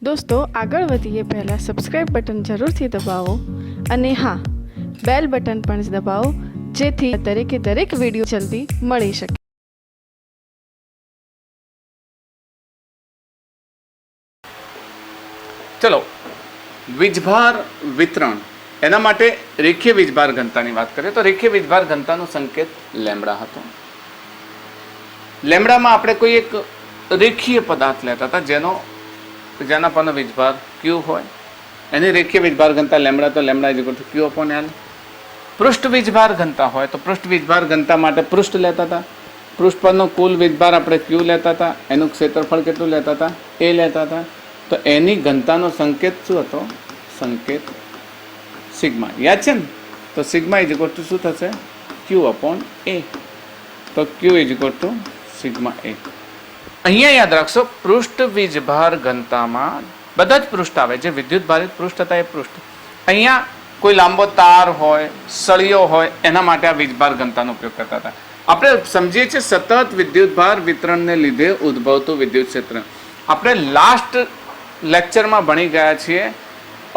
દોસ્તો આગળ વધીએ પહેલાં સબસ્ક્રાઇબ બટન જરૂરથી દબાવો અને હા બેલ બટન પણ દબાવો જેથી દરેક વિડીયો જલ્દી મળી શકે. ચલો વીજભાર વિતરણ એના માટે રેખીય વીજભાર ઘનતાની વાત કરીએ તો રેખીય વીજભાર ઘનતાનો સંકેત લેમ્બડા હતો. લેમ્બડામાં આપણે કોઈ એક રેખીય પદાર્થ લેતા હતા જેના પરનો વીજભાર ક્યુ હોય એની રેખીય વીજભાર ઘનતા લેમ્બડા, તો lambda is equal two Q upon L. પૃષ્ઠ વીજભાર ઘનતા હોય તો પૃષ્ઠ વીજભાર ઘનતા માટે પૃષ્ઠ લેતા હતા, પૃષ્ઠ પરનો કુલ વીજભાર આપણે ક્યુ લેતા હતા, એનું ક્ષેત્રફળ કેટલું લેતા હતા એ લેતા હતા. તો એની ઘનતાનો સંકેત શું હતો? સંકેત સિગ્મા. યાદ છે ને? તો સિગ્મા ઇઝ ઇક્વલ ટુ શું થશે? ક્યુ અપોન એ. તો ક્યુ ઇઝ ઇક્વલ ટુ સિગ્મા એ. અહીંયા યાદ રાખશો પૃષ્ઠ વીજભાર ઘનતામાં બધા જ પૃષ્ઠ આવે, જે વિદ્યુત ભારિત પૃષ્ઠ હતા એ પૃષ્ઠ. અહીંયા કોઈ લાંબો તાર હોય, સળિયો હોય, એના માટે આ વીજભાર ઘનતાનો ઉપયોગ કરતા હતા. આપણે સમજીએ છીએ સતત વિદ્યુતભાર વિતરણને લીધે ઉદ્ભવતું વિદ્યુત ક્ષેત્ર. આપણે લાસ્ટ લેક્ચરમાં ભણી ગયા છીએ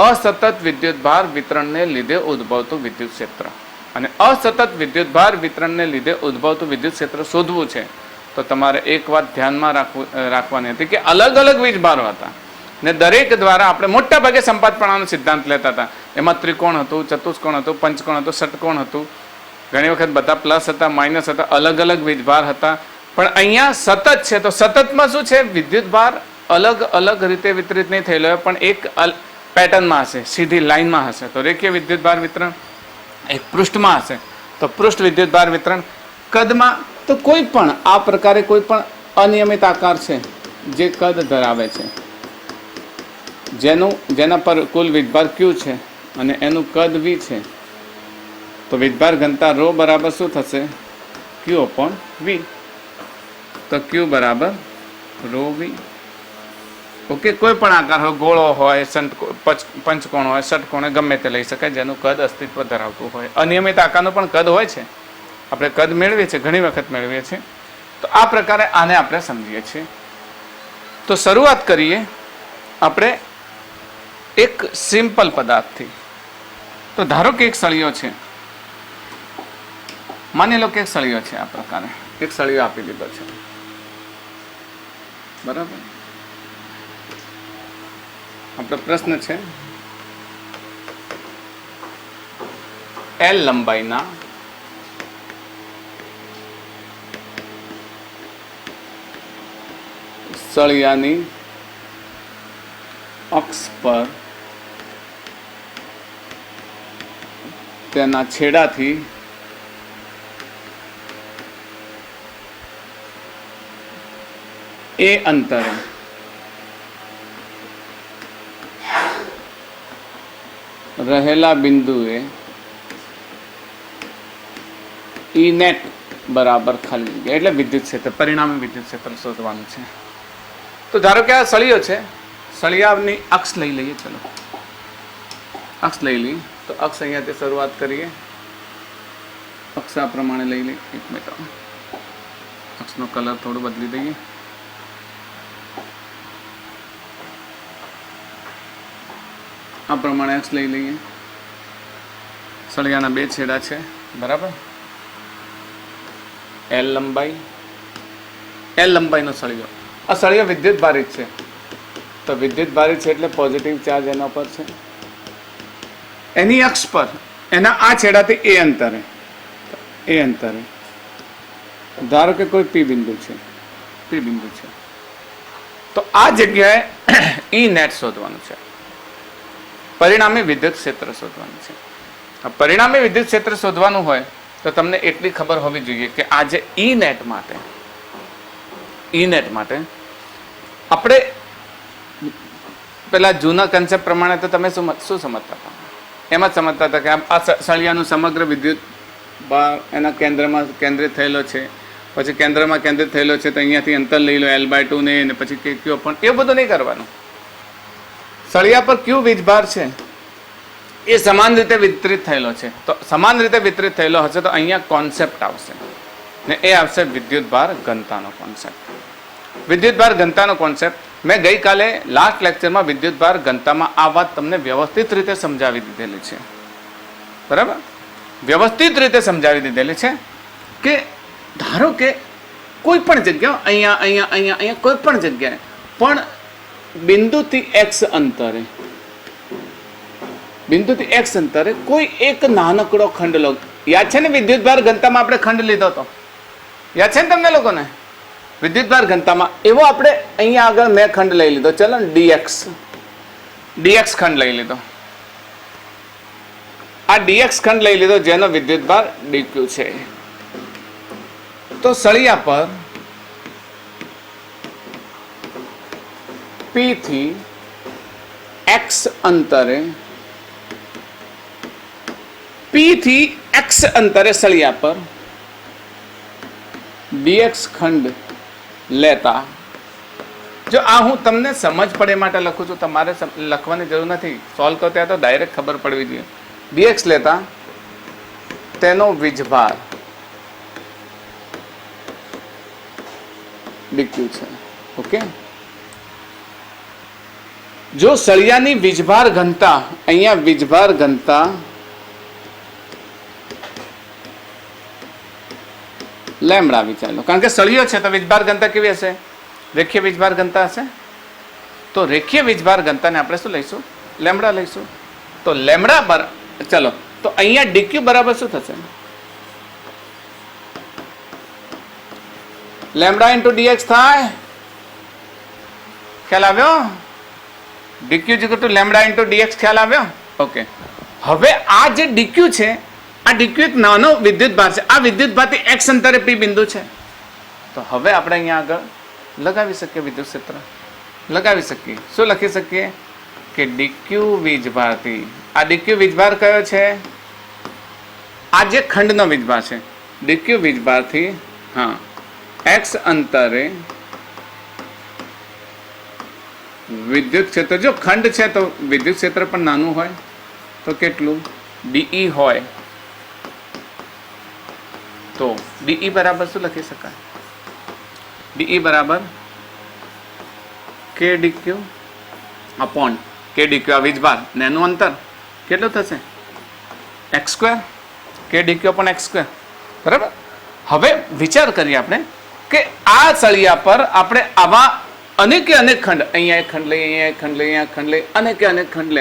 અસતત વિદ્યુતભાર વિતરણને લીધે ઉદ્ભવતું વિદ્યુત ક્ષેત્ર. અને અસતત વિદ્યુતભાર વિતરણને લીધે ઉદ્ભવતું વિદ્યુત ક્ષેત્ર શોધવું છે તો તમારે એક વાત ધ્યાનમાં રાખવાની હતી કે અલગ અલગ વીજભારો હતા ને દરેક દ્વારા આપણે મોટા ભાગે સંપાતપણાનો સિદ્ધાંત લેતા હતા. એમાં ત્રિકોણ હતું, ચતુષ્કોણ હતું, પંચકોણ હતું, ષટકોણ હતું, ઘણી વખત બધા પ્લસ હતા, માઇનસ હતા, અલગ અલગ વીજભાર હતા. પણ અહીંયા સતત છે તો સતતમાં શું છે? વિદ્યુતભાર અલગ અલગ રીતે વિતરિત નહીં થયેલો હોય પણ એક પેટર્નમાં હશે, સીધી લાઈનમાં હશે. તો રેખીય વિદ્યુતભાર વિતરણ એક પૃષ્ઠમાં હશે તો પૃષ્ઠ વિદ્યુતભાર વિતરણ કદમાં તો કોઈ પણ આ પ્રકારે કોઈ પણ અનિયમિત આકાર છે જે કદ ધરાવે છે, જેના પર કુલ વીજભાર ક્યુ છે અને એનું કદ વી છે, તો વીજભાર ઘનતા રો બરાબર શું થશે? ક્યુ અપોન વી. તો ક્યુ બરાબર રો વી. ઓકે, કોઈ પણ આકાર હોય, ગોળો હોય, પંચકોણ હોય, ષટકોણ, ગમે તે લઈ શકાય જેનું કદ અસ્તિત્વ ધરાવતું હોય. અનિયમિત આકારનું પણ કદ હોય છે, આપણે કદ મેળવીએ છીએ, ઘણી વખત મેળવીએ છીએ. તો આ પ્રકારે આને આપણે સમજીએ છીએ. તો શરૂઆત કરીએ આપણે એક સિમ્પલ પદાર્થથી. તો ધારો કે એક સળિયો છે, માની લો કે એક સળિયો છે, આ પ્રકારે એક સળિયો આપી દીધો છે, બરાબર. આપણો પ્રશ્ન છે એલ લંબાઈના સળિયાની અક્ષ પર તેના છેડાથી એ અંતરે રહેલા બિંદુએ ઈ નેટ બરાબર ખાલી જગ્યા એટલે વિદ્યુત ક્ષેત્ર, પરિણામી વિદ્યુત ક્ષેત્ર શોધવાનું છે. તો ધારો કે આ સળિયો છે, સળિયાની અક્ષ લઈ લઈએ. ચલો અક્ષ લઈ લઈએ. તો અક્ષ અહીંયાથી શરૂઆત કરીએ. અક્ષ આ પ્રમાણે લઈ લઈએ. એક મિનિટ, અક્ષનો કલર થોડું બદલી દઈએ. આ પ્રમાણે અક્ષ લઈ લઈએ. સળિયાના બે છેડા છે, બરાબર. એલ લંબાઈનો સળિયો. આ સળિયો વિદ્યુત ભારિત છે, તો વિદ્યુત ભારિત છે એટલે પોઝિટિવ ચાર્જ એના પર છે. એની અક્ષ પર એના આ છેડાથી એ અંતરે ધારો કે કોઈ પી બિંદુ છે, તો આ જગ્યાએ ઈ નેટ શોધવાનું છે, પરિણામી વિદ્યુત ક્ષેત્ર શોધવાનું છે. પરિણામી વિદ્યુત ક્ષેત્ર શોધવાનું હોય તો તમને એટલી ખબર હોવી જોઈએ કે આ જે ઈ નેટ માટે આપણે પેલા જૂના કન્સેપ્ટ પ્રમાણે તો તમે શું સમજતા હતા? એમાં જ સમજતા હતા કે આ સળિયાનું સમગ્ર વિદ્યુત ભાર એના કેન્દ્રમાં કેન્દ્રિત થયેલો છે, પછી કેન્દ્રમાં કેન્દ્રિત થયેલો છે તો અહીંયાથી અંતર લઈ લો L/2 ને પછી ક્યુ પણ એ બધું નહીં કરવાનું. સળિયા પર ક્યુ વીજભાર છે એ સમાન રીતે વિતરિત થયેલો છે, તો સમાન રીતે વિતરિત થયેલો હશે તો અહીંયા કોન્સેપ્ટ આવશે ને એ આવશે વિદ્યુતભાર ઘનતાનો કોન્સેપ્ટ. વિદ્યુતભાર ઘનતાનો કોન્સેપ્ટ મેં ગઈકાલે લાસ્ટ લેક્ચરમાં વિદ્યુતભાર ઘનતામાં આ વાત તમને વ્યવસ્થિત રીતે સમજાવી દીધેલી છે, બરાબર? વ્યવસ્થિત રીતે સમજાવી દીધેલી છે કે ધારો કે કોઈ પણ જગ્યા અહીંયા અહીંયા અહીંયા અહીંયા કોઈ પણ જગ્યાએ પણ બિંદુથી x અંતરે કોઈ એક નાનકડો ખંડ લો. યાદ છે ને વિદ્યુતભાર ઘનતામાં આપણે ખંડ લીધો હતો? યાદ છે ને તમને લોકોને? વિદ્યુતભાર ઘનતામાં એવો આપણે અહીંયા આગળ મેં ખંડ લઈ લીધો, ચલો ને dx ખંડ લઈ લીધો. આ dx ખંડ લઈ લીધો જેનો વિદ્યુતભાર dq છે. તો સળિયા પર p થી x અંતરે સળિયા પર dx ખંડ લેતા, જો આ હું તમને સમજ પડે માટે લખું છું, તમારે લખવાની જરૂર નથી, સોલ્વ કરતા તો ડાયરેક્ટ ખબર પડવી જોઈએ. dx લેતા તેનો વીજભાર dq છે. ઓકે, જો સળિયાની વીજભાર ઘનતા, અહીંયા વીજભાર ઘનતા લેમડા વિચારો, કારણ કે સળિયો છે તો વીજભાર ઘનતા કેવી હશે? રેખીય વીજભાર ઘનતા હશે. તો રેખીય વીજભાર ઘનતાને આપણે શું લઈશું? લેમડા લઈશું. તો લેમડા ચલો, તો અહીંયા dq બરાબર શું થશે? લેમડા ઇન્ટુ dx થાય. ખ્યાલ આવ્યો? dq equal to lambda into dx ખ્યાલ આવ્યો? ઓકે, હવે આ જે dq છે, આ dq એક નાનો વિદ્યુતભાર છે. આ વિદ્યુતભારથી x અંતરે p બિંદુ છે. તો હવે આપણે અહીંયા આગળ લગાવી શકીએ, વિદ્યુત ક્ષેત્ર લગાવી શકીએ. શું લખી શકીએ? કે dq વીજભારથી, આ dq વીજભાર કયો છે? આ જે ખંડનો વીજભાર છે, dq વીજભારથી હા x અંતરે વિદ્યુત ક્ષેત્ર. જો ખંડ છે તો વિદ્યુત ક્ષેત્ર પણ નાનું હોય તો કેટલું? dE હોય તો dE બરાબર શું લખી શકાય? dE બરાબર k dq upon k dq. આ વીજભાર એનું અંતર કેટલું થશે? x square, k dq upon x square, બરાબર? હવે વિચાર કરીએ આપણે કે આ સળિયા પર આપણે આવા અનેક ખંડ, અહીંયા એક ખંડ લઈએ, અહીંયા એક ખંડ લઈએ, અહીંયા ખંડ લઈએ, અનેક ખંડ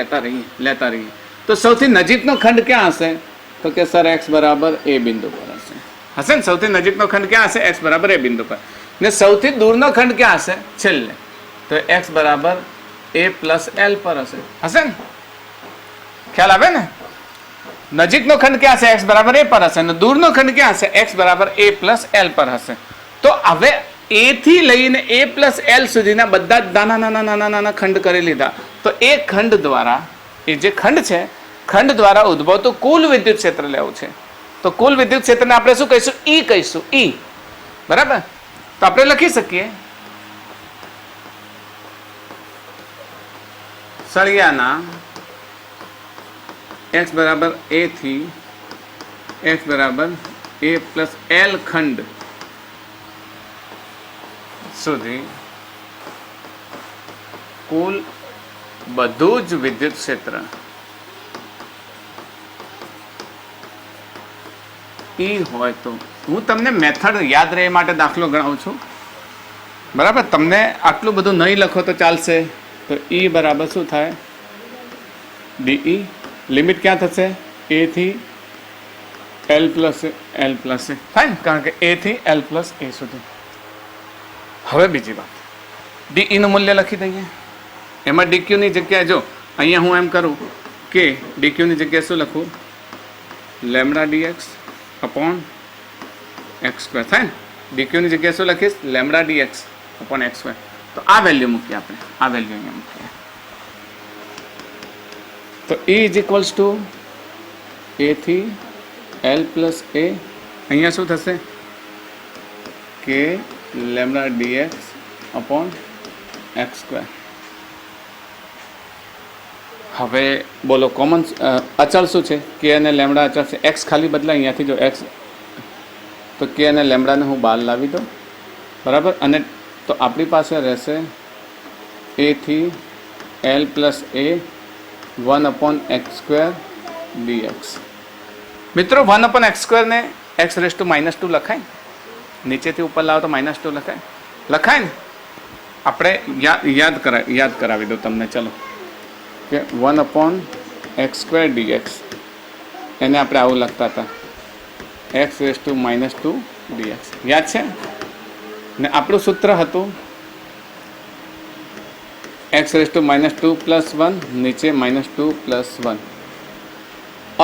લેતા રહીએ. તો સૌથી નજીકનો ખંડ ક્યાં હશે? તો કે સર x બરાબર a બિંદુ પર હશે. હશે ને? સૌથી નજીકનો ખંડ ક્યાં હશે? x બરાબર a બિંદુ પર. ને સૌથી દૂરનો ખંડ ક્યાં હશે? છેલ્લે. તો x બરાબર a પ્લસ l પર હશે. હશે ને? ખ્યાલ આવે ને? નજીકનો ખંડ ક્યાં હશે? x બરાબર a પર હશે. અને દૂરનો ખંડ ક્યાં હશે? x બરાબર a પ્લસ l પર હશે. તો હવે a થી લઈને a પ્લસ l સુધીના બધા જ નાના ખંડ કરી લીધા. તો એ ખંડ દ્વારા, એ જે ખંડ છે, ખંડ દ્વારા ઉદ્ભવતું કુલ વિદ્યુત ક્ષેત્ર લેવું છે. તો કુલ વિદ્યુત ક્ષેત્રને આપણે શું કહીશું? E કહીશું. E બરાબર? તો આપણે લખી શકીએ સળિયાના x બરાબર a થી x બરાબર a પ્લસ l ખંડ સુધી કુલ બધું જ વિદ્યુત ક્ષેત્ર E હોય તો, હું તમને મેથડ યાદ રહે માટે દાખલો ગણાવું છું, બરાબર? તમને આટલું બધું નહીં લખો તો ચાલશે. તો E બરાબર શું થાય? dE. લિમિટ ક્યાં થશે? a થી l પ્લસ થાય ને, કારણ કે a થી l પ્લસ a સુધી. હવે બીજી વાત, dE નું મૂલ્ય લખી દઈએ. એમાં dq ની જગ્યાએ જો અહીંયા હું એમ કરું કે dq ની જગ્યાએ શું લખું? Lambda dx upon x square થાય ને. dq ની જગ્યાએ શું લખીશ? Lambda dx upon x square. તો આ વેલ્યુ મૂકીએ આપણે, આ વેલ્યુ અહીંયા મૂકીએ. તો E is equals two a થી l પ્લસ a. અહીંયા શું થશે? કે lambda dx upon x square. હવે બોલો કોમન અચળ શું છે? કે અને લેમડા અચળ છે. x ખાલી બદલાય અહીંયાથી, જો x તો કે અને લેમડાને હું બહાર લાવી દઉં, બરાબર? અને તો આપણી પાસે રહેશે ए थी एल प्लस ए 1/x² dx। मित्रों 1/x² ने x⁻² લખાય, નીચેથી ઉપર લાવો તો -2 લખાય, લખાય ને? આપણે યાદ કરાવી દો તમને, ચલો કે 1/x² dx એને આપણે આવું લખતા હતા x⁻² dx, યાદ છે ને? આપણું સૂત્ર હતું x⁻² + 1 નીચે -2 + 1।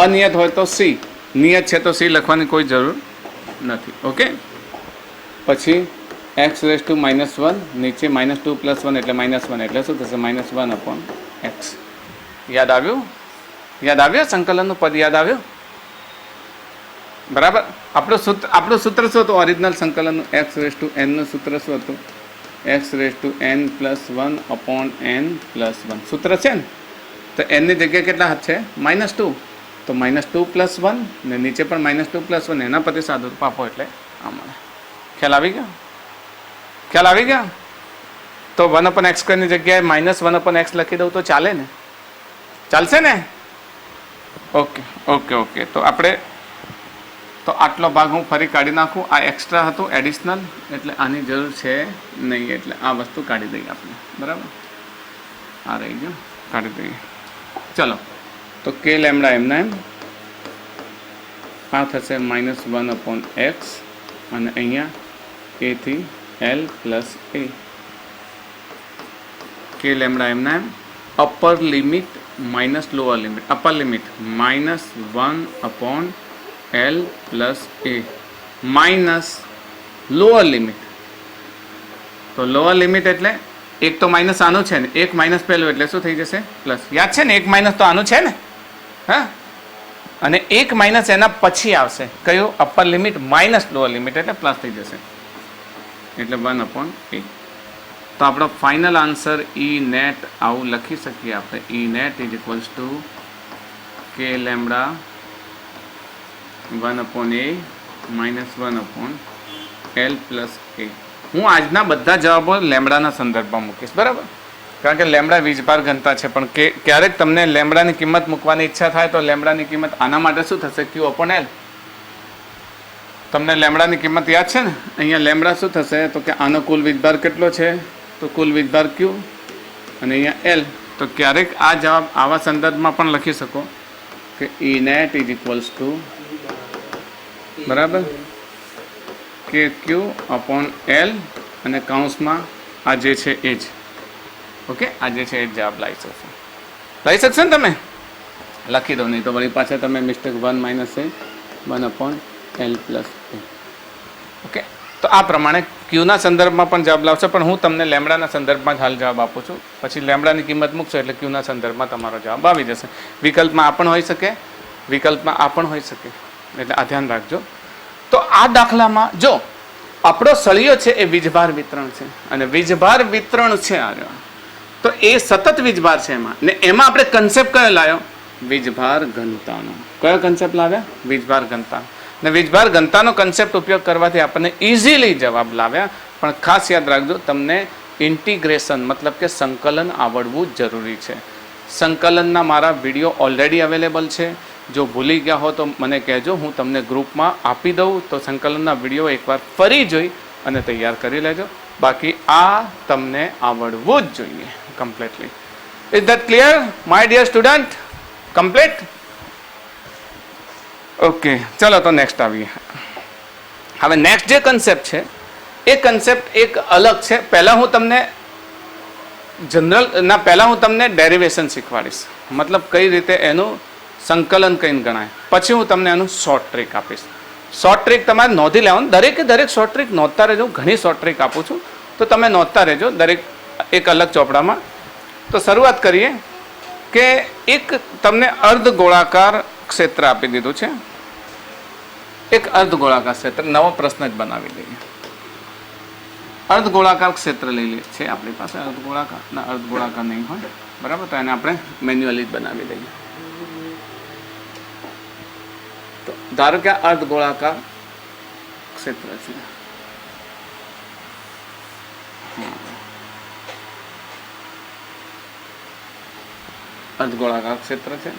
અનિયત હોય તો c, નિયત છે તો c લખવાની કોઈ જરૂર નથી। ઓકે, પછી x⁻1 નીચે -2 + 1 એટલે -1 એટલે શું થશે? -1/x। યાદ આવ્યું? યાદ આવ્યું? સંકલનનું પદ યાદ આવ્યું? બરાબર। આપણું સૂત્ર શું હતું ઓરિજિનલ સંકલનનું? x⁻n નું સૂત્ર શું હતું? x⁻n + 1/n+1 સૂત્ર છે ને? તો n ની જગ્યાએ કેટલા હાથ છે? -2, તો -2 + 1 ને નીચે પણ -2 + 1, એના પરથી સાદુરૂપ આપો એટલે આ મળે। ખ્યાલ આવી ગયો? ખ્યાલ આવી ગયો? તો 1/x² ની જગ્યાએ -1/x લખી દઉં તો ચાલે ને? ચાલશે ને? ઓકે ઓકે ઓકે, તો આપણે તો આટલો ભાગ હું ફરી કાઢી નાખું। આ એક્સ્ટ્રા હતું, એડિશનલ, એટલે આની જરૂર છે નહીં, એટલે આ વસ્તુ કાઢી દઈએ આપણે, બરાબર? આ રહી ગયું, કાઢી દઈએ। ચલો, તો k લેમ્ડા એમના એમ આ થશે -1/x અને અહીંયા a થી l plus a, k lambda એમના એમ upper limit minus lower limit, upper limit -1/l plus a minus lower limit, તો લોઅર લિમિટ એટલે એક તો માઇનસ આનું છે ને, એક માઇનસ પહેલું એટલે શું થઈ જશે? પ્લસ। યાદ છે ને? એક માઇનસ તો આનું છે ને, હા, અને એક માઇનસ એના પછી આવશે કયું? Upper limit minus lower limit એટલે પ્લસ થઈ જશે, એટલે 1/a। તો આપણો ફાઇનલ આન્સર ઈ નેટ આવું લખી શકીએ આપણે, E net = k lambda 1/a -1/l plus a। હું આજના બધા જવાબો લેમ્ડાના સંદર્ભમાં મૂકીશ, બરાબર? કારણ કે લેમ્ડા વીજભાર ઘનતા છે, પણ ક્યારેક તમને લેમ્ડાની કિંમત મૂકવાની ઈચ્છા થાય તો લેમ્ડાની કિંમત આના માટે શું થશે? Q/L। તમને લેમ્ડાની કિંમત યાદ છે ને? અહીંયા લેમ્ડા શું થશે? તો કે આનો કુલ વીજભાર કેટલો છે? તો કુલ વીજભાર Q અને અહીંયા L। તો ક્યારેક આ જવાબ આવા સંદર્ભમાં પણ લખી શકો કે E net = બરાબર KQ/L અને કૌંસમાં આ જે છે એ જ, ઓકે, આ જે છે એ જ જવાબ લઈ શકશો ને તમે? લખી દો, નહીં તો વળી પાછા તમે mistake 1 - a 1/l plus a। Okay, તો આ પ્રમાણે ક્યુના સંદર્ભમાં પણ જવાબ લાવશો, પણ હું તમને લેમ્ડાના સંદર્ભમાં જ હાલ જવાબ આપું છું। પછી લેમ્ડાની કિંમત મૂકશો એટલે ક્યુના સંદર્ભમાં તમારો જવાબ આવી જશે। વિકલ્પમાં આ પણ હોઈ શકે, વિકલ્પમાં આ પણ હોઈ શકે, એટલે આ ધ્યાન રાખજો। તો આ દાખલામાં જો આપણો સળિયો છે એ વીજભાર વિતરણ છે, અને વીજભાર વિતરણ છે આ રહ્યો, તો એ સતત વીજભાર છે એમાં, ને એમાં આપણે કન્સેપ્ટ કયો લાવ્યો? વીજભાર ઘનતાનો। કયો કન્સેપ્ટ લાવ્યા? વીજભાર ઘનતા। ને વીજભાર ઘનતાનો કન્સેપ્ટ ઉપયોગ કરવાથી આપણને ઇઝીલી જવાબ લાવ્યા। પણ ખાસ યાદ રાખજો, તમને ઇન્ટિગ્રેશન મતલબ કે સંકલન આવડવું જરૂરી છે। સંકલનના મારા વિડીયો ઓલરેડી અવેલેબલ છે, જો ભૂલી ગયા હો તો મને કહેજો, હું તમને ગ્રુપમાં આપી દઉં, તો સંકલનના વિડીયો એકવાર ફરી જોઈ અને તૈયાર કરી લેજો। બાકી આ તમને આવડવું જ જોઈએ completely. Is that clear my dear student? Complete? Okay, ચલો તો નેક્સ્ટ આવીએ। હવે નેક્સ્ટ જે કન્સેપ્ટ છે એ કન્સેપ્ટ એક અલગ છે। પહેલાં હું તમને પહેલાં હું તમને ડેરિવેશન શીખવાડીશ, મતલબ કઈ રીતે એનું સંકલન કઈને ગણાય, પછી હું તમને એનું શોર્ટ ટ્રીક આપીશ। શોર્ટ ટ્રીક તમારે નોંધી લેવાનું, દરેકે દરેક શોર્ટ ટ્રીક નોંધતા રહેજો। ઘણી શોર્ટ ટ્રીક આપું છું, તો તમે નોંધતા રહેજો દરેક એક અલગ ચોપડામાં। તો શરૂઆત કરીએ કે એક તમને અર્ધ ગોળાકાર ક્ષેત્ર આપી દીધું છે, એક અર્ધ ગોળાકાર ક્ષેત્ર, નવો પ્રશ્ન જ બનાવી દઈએ। અર્ધ ગોળાકાર ક્ષેત્ર લઈ લે છે આપણી પાસે, અર્ધ ગોળાકાર નહીં હોય, બરાબર? તો એને આપણે મેન્યુઅલી જ બનાવી દઈએ। તો ધારો કે અર્ધ ગોળાકાર ક્ષેત્ર છે, અર્ધગોળાકાર ક્ષેત્ર છે.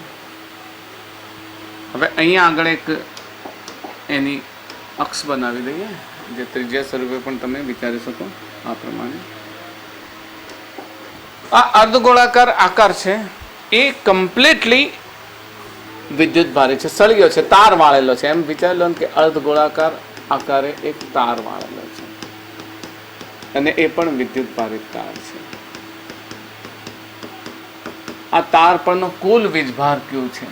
હવે અહીંયા આગળ એક એની અક્ષ બનાવી દઈએ, જે ત્રિજ્યા સ્વરૂપે પણ તમે વિચારી શકો આ પ્રમાણે. આ અર્ધગોળાકાર આકાર છે એ કમ્પ્લીટલી વિદ્યુત ભારે છે, સળિયો છે, તાર વાળેલો છે. એમ વિચારી લો કે અર્ધગોળાકાર આકારે એક તાર વાળેલો છે અને એ પણ વિદ્યુત ભારિત તાર છે. આ તાર પરનો કુલ વીજભાર ક્યુ છે?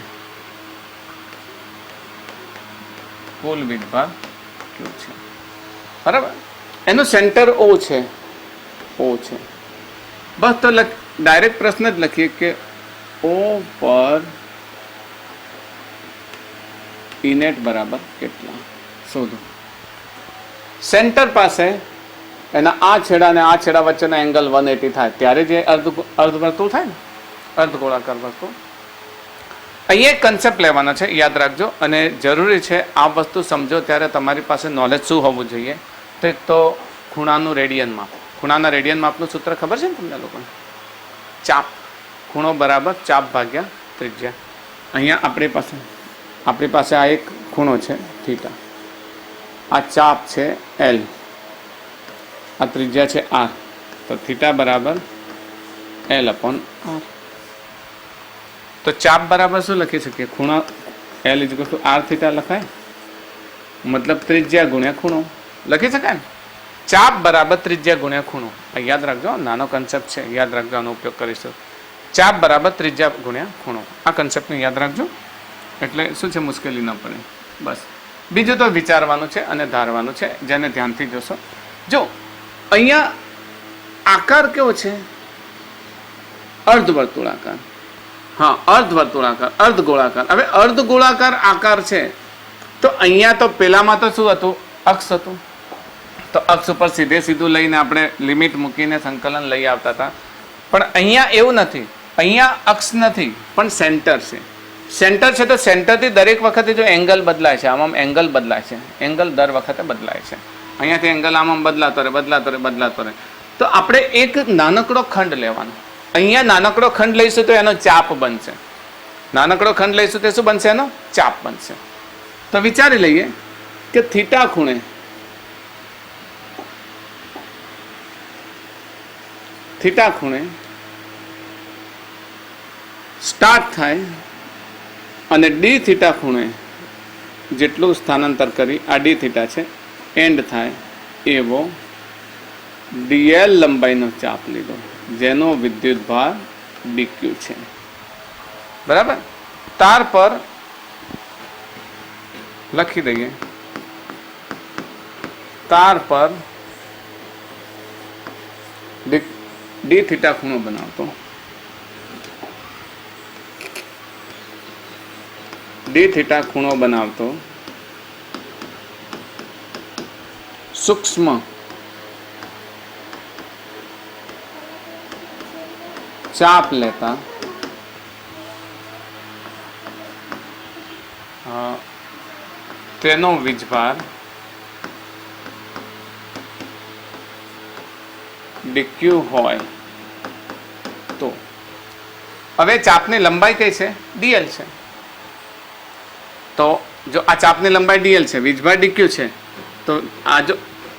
કુલ વીજભાર ક્યુ છે, બરાબર. એનું સેન્ટર ઓ છે, ઓ છે. બસ તો ડાયરેક્ટ પ્રશ્ન જ લખીએ કે ઓ પર ઇનેટ બરાબર કેટલા શોધો. સેન્ટર પાસે એના આ છેડા અને આ છેડા વચ્ચેનો એંગલ 180 થાય ત્યારે જે અર્ધવર્તુળ થાય ને, અર્ધગોળાકાર વર્તુળ. અહીંયા એક કન્સેપ્ટ લેવાનો છે, યાદ રાખજો. અને જરૂરી છે આ વસ્તુ સમજો ત્યારે તમારી પાસે નોલેજ શું હોવું જોઈએ. તો એક તો ખૂણાનું રેડિયન માપ. ખૂણાના રેડિયન માપનું સૂત્ર ખબર છે ને તમને લોકોને? ચાપ. ખૂણો બરાબર ચાપ ભાગ્યા ત્રિજ્યા. અહીંયા આપણી પાસે આ એક ખૂણો છે થીટા, આ ચાપ છે એલ, આ ત્રિજ્યા છે આર. તો થીટા બરાબર એલ અપોન આર. તો ચાપ બરાબર શું લખી શકીએ? ખૂણા l is equal to r theta લખાય, મતલબ ત્રિજ્યા ગુણ્યા ખૂણો લખી શકાય ને. ચાપ બરાબર ત્રિજ્યા ગુણ્યા ખૂણો. આ યાદ રાખજો, નાનો કન્સેપ્ટ છે, યાદ રાખજો, આનો ઉપયોગ કરીશું. ચાપ બરાબર ત્રિજ્યા ગુણ્યા ખૂણો. આ કન્સેપ્ટને યાદ રાખજો, એટલે શું છે મુશ્કેલી ન પડે. બસ બીજું તો વિચારવાનું છે અને ધારવાનું છે, જેને ધ્યાનથી જોશો. જો અહીંયા આકાર કેવો છે? અર્ધવર્તુળાકાર. હા, અર્ધવર્તુળાકાર, અર્ધગોળાકાર. હવે અર્ધગોળાકાર આકાર છે તો અહીંયા તો પેલામાં તો શું હતું? અક્ષ હતું. તો અક્ષ ઉપર સીધું લઈને આપણે લિમિટ મૂકીને સંકલન લઈ આવતા હતા. પણ અહીંયા એવું નથી. અહીંયા અક્ષ નથી પણ સેન્ટર છે. સેન્ટર છે તો સેન્ટરથી દરેક વખતે જો એંગલ બદલાય છે, આમ એંગલ બદલાય છે, એંગલ દર વખતે બદલાય છે. અહીંયાથી એંગલ આમ બદલાતો રહે. તો આપણે એક નાનકડો ખંડ લેવાનો. અહીંયા નાનકડો ખંડ લઈશું તો એનો ચાપ બનશે. નાનકડો ખંડ લઈશું તો શું બનશે? એનો ચાપ બનશે. તો વિચારી લઈએ કે થીટા ખૂણે સ્ટાર્ટ થાય અને ડી થીટા ખૂણે જેટલું સ્થાનાંતર કરી આ ડી થીટા છે એન્ડ થાય એવો ડીએલ લંબાઈનો ચાપ લીધો, જેનો વિદ્યુત ભાર ડીક્યુ છે. બરાબર. તાર પર લખી દઈએ, તાર પર ડી થીટા ખૂણો બનાવતો, ડી થીટા ખૂણો બનાવતો સૂક્ષ્મ ચાપ લેતા તેનો વીજભાર ડીક્યુ હોય તો. હવે ચાપની લંબાઈ કઈ છે? ડીએલ છે. તો જો આ ચાપની લંબાઈ ડીએલ છે, વીજભાર ડીક્યુ છે, તો આ જો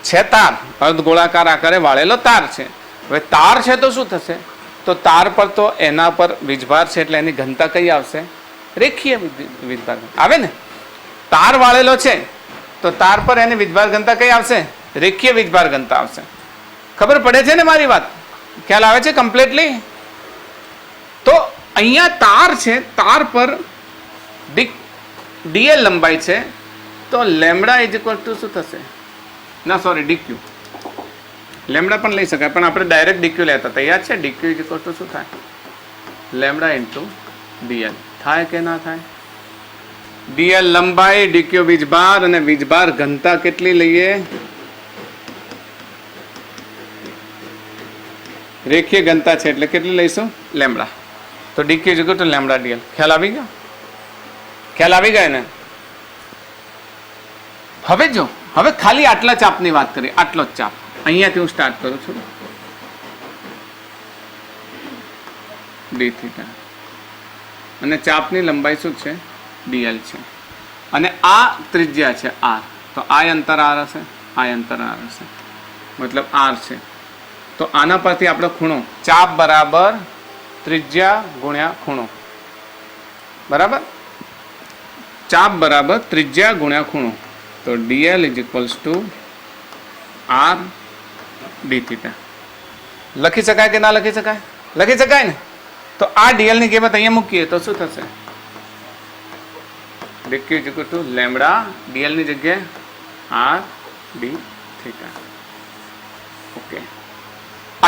છે તાર, અર્ધગોળાકાર આકારે વાળેલો તાર છે. હવે તાર છે તો શું થશે? તો તાર પર તો એના પર વીજભાર છે એટલે એની ઘનતા કઈ આવશે? રેખીય વીજભાર આવે ને. તાર વાળેલો છે તો તાર પર એની વીજભાર ઘનતા કઈ આવશે? રેખીય વીજભાર ઘનતા આવશે. ખબર પડે છે ને મારી વાત? ખ્યાલ આવે છે કમ્પ્લીટલી? તો અહીંયા તાર છે, તાર પર ડીએલ લંબાઈ છે, તો લેમડા ઇઝ ઇક્વલ ટુ શું થશે? ના સોરી, ડીક્યુ. લેમડા પણ લઈ શકાય પણ આપણે ડાયરેક્ટ ડીક્યુ લેતા હતા, યાદ છે? ડીક્યુ ઇઝ ઇક્વલ ટુ શું થાય? Lambda into DL. થાય કે ના થાય? ડીએલ લંબાઈ, ડીક્યુ વીજભાર, અને વીજભાર ઘનતા કેટલી લઈએ? રેખીય ઘનતા છે એટલે કેટલી લઈશું? લેમડા. તો DQ is equal two lambda DL. ખ્યાલ આવી ગયો? ખ્યાલ આવી ગયો ને? હવે ખાલી આટલા ચાપની વાત કરીએ. આટલો જ ચાપ અહીંયાથી હું સ્ટાર્ટ કરું છું. ડી થીટા અને ચાપની લંબાઈ શું છે? dl છે. અને આ ત્રિજ્યા છે r, તો આ અંતર r હશે, આ અંતર r હશે, મતલબ r છે. તો આના પરથી આપણો ખૂણો ચાપ બરાબર ત્રિજ્યા ગુણ્યા ખૂણો, બરાબર? ચાપ બરાબર ત્રિજ્યા ગુણ્યા ખૂણો. તો dl is equals two r d theta. લખી શકાય કે ના લખી શકાય? લખી શકાય ને. તો આ dl ની કિંમત અહીંયા મૂકીએ તો શું થશે? dq is equal two lambda dl ની જગ્યાએ r d થીટા. ઓકે,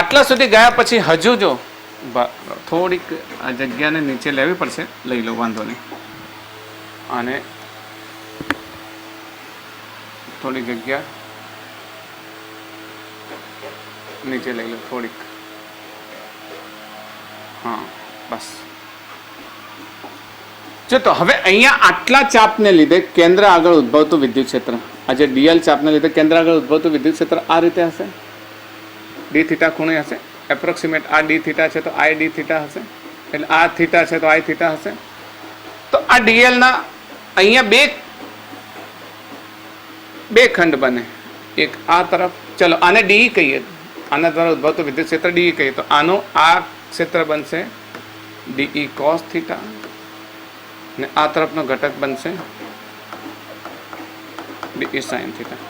આટલા સુધી ગયા પછી હજુ જો થોડીક આ જગ્યાને નીચે લેવી પડશે, લઈ લો, વાંધો નહીં. અને થોડી જગ્યા નીચે લઈ લો, થોડીક. હા, બસ. જો તો હવે અહીંયા આટલા ચાપને લીધે કેન્દ્ર આગળ ઉદ્ભવતું વિદ્યુત ક્ષેત્ર, આ જે dl ચાપને લીધે કેન્દ્ર આગળ ઉદ્ભવતું વિદ્યુત ક્ષેત્ર આ રીતે હશે, d થીટા ખૂણે હશે. એપ્રોક્સિમેટ આ d થીટા છે તો i d થીટા હશે, એટલે આ થીટા છે તો i થીટા હશે. તો આ dl ના અહીંયા બે ખંડ બને, એક આ તરફ, ચલો આને d કહીએ, આના દ્વારા ઉદ્ભવતું વિદ્યુત ક્ષેત્ર d કહીએ, તો આનું આ ક્ષેત્ર બનશે de cos થીટા, ને આ તરફનો ઘટક બનશે de sin થીટા.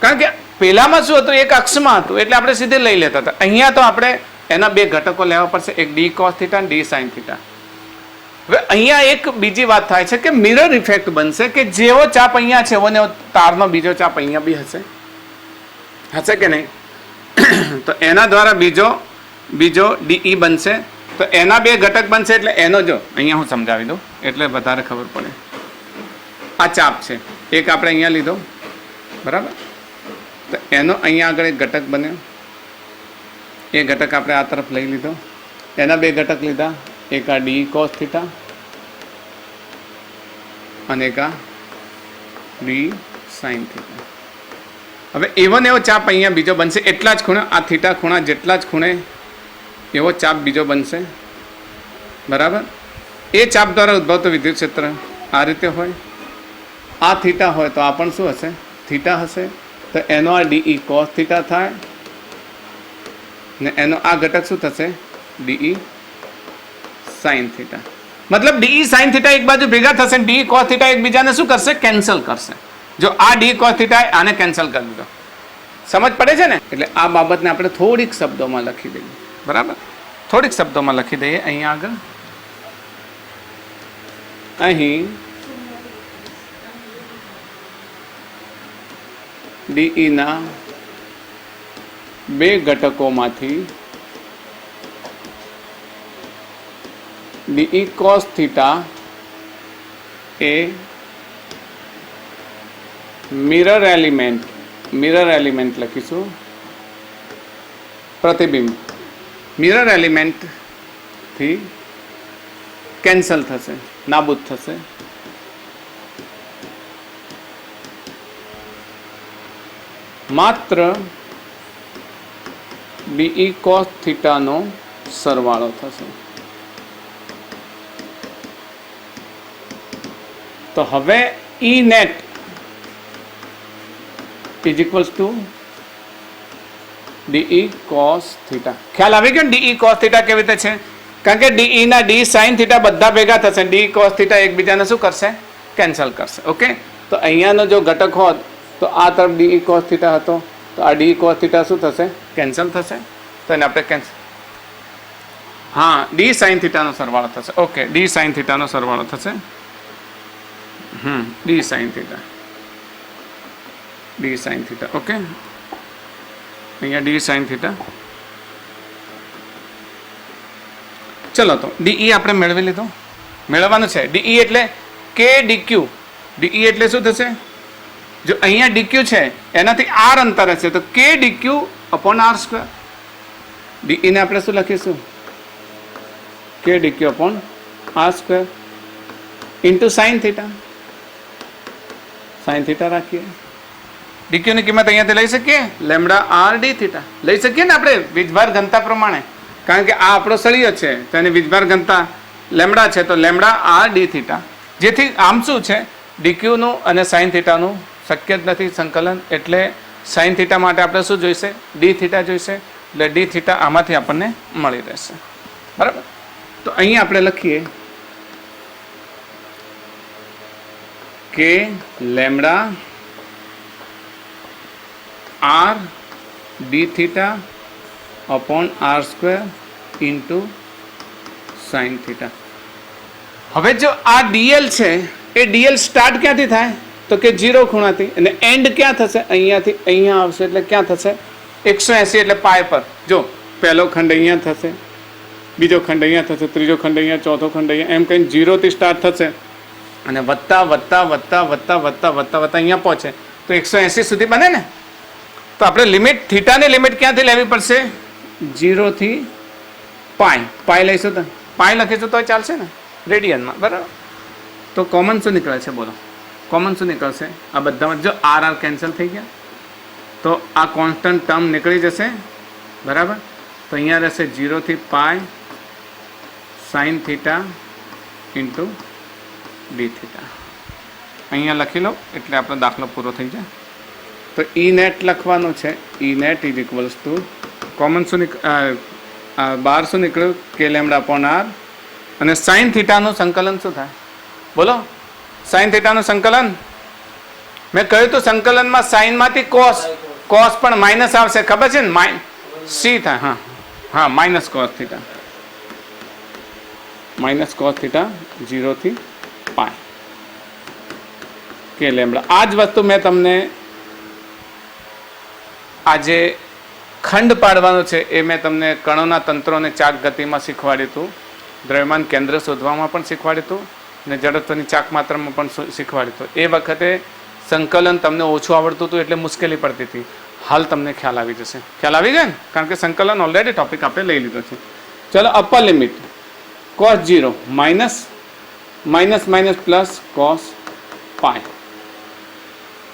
કારણ કે પેલામાં શું હતું, એક અક્ષમાં હતું એટલે આપણે સીધે લઈ લેતા હતા. અહીંયા તો આપણે એના બે ઘટકો લેવા પડશે, એક d cos થીટા અને d sin થીટા. હવે અહીંયા એક બીજી વાત થાય છે કે મિરર ઇફેક્ટ બનશે, કે જેવો ચાપ અહીંયા છે એવો ને તારનો બીજો ચાપ અહીંયા બી હશે, હશે કે નહીં? તો એના દ્વારા બીજો de બનશે, તો એના બે ઘટક બનશે. એટલે એનો જો અહીંયા હું સમજાવી દઉં એટલે વધારે ખબર પડે. આ ચાપ છે, એક આપણે અહીંયા લીધો, બરાબર? તો એનો અહીંયા આગળ એક ઘટક બન્યો, એ ઘટક આપણે આ તરફ લઈ લીધો, એના બે ઘટક લીધા, એક આ d cos થીટા અને એક આ d sin થીટા. હવે એવો ને એવો ચાપ અહીંયા બીજો બનશે, એટલા જ ખૂણે, આ થીટા ખૂણા જેટલા જ ખૂણે એવો ચાપ બીજો બનશે, બરાબર? એ ચાપ દ્વારા ઉદ્ભવતું વિદ્યુત ક્ષેત્ર આ રીતે હોય. આ થીટા હોય તો આ પણ શું હશે? થીટા હશે. તો એનો આ de cos થીટા થાય, ને એનો આ ઘટક શું થશે? de sin theta. મતલબ de sin થીટા એક બાજુ ભેગા થશે, de cos થીટા એકબીજાને શું કરશે? કેન્સલ કરશે. જો આ d cos થીટા આને કેન્સલ કરી દીધો. સમજ પડે છે ને? એટલે આ બાબતને આપણે થોડીક શબ્દોમાં લખી દઈએ, બરાબર? થોડીક શબ્દોમાં લખી દઈએ. અહીંયા આગળ અહીં de ના બે ઘટકોમાંથી de cos થીટા એ મિરર એલિમેન્ટ લખીશું, પ્રતિબિંબ. મિરર એલિમેન્ટ થી કેન્સલ થશે, નાબૂદ થશે. માત્ર de cos થીટાનો સરવાળો થશે. તો હવે E net is equals to de cos theta. ખ્યાલ આવી ગયો ને de cos થીટા કેવી રીતે છે? કારણ કે de ના d sin થીટા બધા ભેગા થશે, de cos થીટા એકબીજાને શું કરશે? કેન્સલ કરશે. ઓકે, તો અહીંયાનો જો ઘટક હોત તો આ તરફ de cos થીટા હતો, તો આ de cos થીટા શું થશે? કેન્સલ થશે. તો એને આપણે કેન્સલ, હા, d sin થીટાનો સરવાળો થશે. ઓકે, d sin થીટાનો સરવાળો થશે. d sin theta, d sin theta. Okay, અહીંયા d sin થીટા. ચલો, તો de આપણે મેળવી લીધો. મેળવવાનું છે de એટલે k dq. de એટલે શું થશે? જો અહીંયા dq છે એનાથી r અંતર હશે તો k dq upon r square. de ને આપણે શું લખીશું? k dq upon r square into sin theta. sin theta રાખીએ. dq ની કિંમત અહીંયાથી લઈ શકીએ, લેમ્બડા r d થીટા લઈ શકીએ ને આપણે વીજભાર ઘનતા પ્રમાણે. કારણ કે આ આપણો સળિયો છે તો એની વીજભાર ઘનતા લેમડા છે તો લેમડા આર ડી થીટા, જેથી આમ શું છે ડીક્યુનું અને સાઇન થીટાનું શક્ય જ નથી સંકલન, એટલે સાઇન થીટા માટે આપણે શું જોઈશે, ડી થીટા જોઈશે, એટલે ડી થીટા આમાંથી આપણને મળી રહેશે. બરાબર. તો અહીં આપણે લખીએ કે lambda r d theta upon r square into sine theta. હવે જો આ ડીએલ છે એ ડીએલ સ્ટાર્ટ ક્યાંથી થાય તો કે 0 ખૂણાથી, અને એન્ડ ક્યાં થશે, અહીંયાથી અહીંયા આવશે, એટલે ક્યાં થશે 180 એટલે પાય પર. જો પહેલો ખંડ અહીંયા થશે, બીજો ખંડ અહીંયા થશે, ત્રીજો ખંડ અહીંયા, ચોથો ખંડ અહીંયા, એમ કહીને 0 થી સ્ટાર્ટ થશે અને વધતા વધતા વધતા વધતા વધતા વધતા વધતા અહીંયા પહોંચે તો 180 સુધી બને ને. તો આપણે લિમિટ થીટાની લિમિટ ક્યાંથી લેવી પડશે, 0 થી પાય. પાય લઈશું તો પાય લખીશું તો ચાલશે ને રેડિયનમાં. બરાબર. તો કોમન શું નીકળે છે બોલો, કોમન શું નીકળશે, આ બધામાં જો આર આર કેન્સલ થઈ ગયા તો આ કોન્સ્ટન્ટ ટર્મ નીકળી જશે. બરાબર. તો અહીંયા રહેશે 0 થી pi sine theta into d theta. અહીંયા લખી લો એટલે આપણો દાખલો પૂરો થઈ જાય. તો ઈ નેટ લખવાનું છે, E net is equals to common શું બાર શું નીકળ્યું કે લેમડા અપોન આર, અને સાઇન થીટાનું સંકલન શું થાય બોલો, સાઇન થીટાનું સંકલન મેં કહ્યું તો સંકલનમાં સાઇનમાંથી કોસ, કોસ પણ માઇનસ આવશે ખબર છે ને, સી થાય. હા હા minus cos theta, minus cos theta 0 થી પાય કે લેમડા. આ જ વસ્તુ મેં તમને આજે ખંડ પાડવાનું છે એ મેં તમને કણોના તંત્રોને ચાક ગતિમાં શીખવાડ્યું હતું, દ્રવ્યમાન કેન્દ્ર શોધવામાં પણ શીખવાડ્યું હતું, અને જડત્વની ચાક માત્રામાં પણ શીખવાડ્યું હતું. એ વખતે સંકલન તમને ઓછું આવડતું હતું એટલે મુશ્કેલી પડતી હતી. હાલ તમને ખ્યાલ આવી જશે. ખ્યાલ આવી જાય ને, કારણ કે સંકલન ઓલરેડી ટોપિક આપણે લઈ લીધો છે. ચલો upper limit cos 0 minus minus minus plus cos પાય.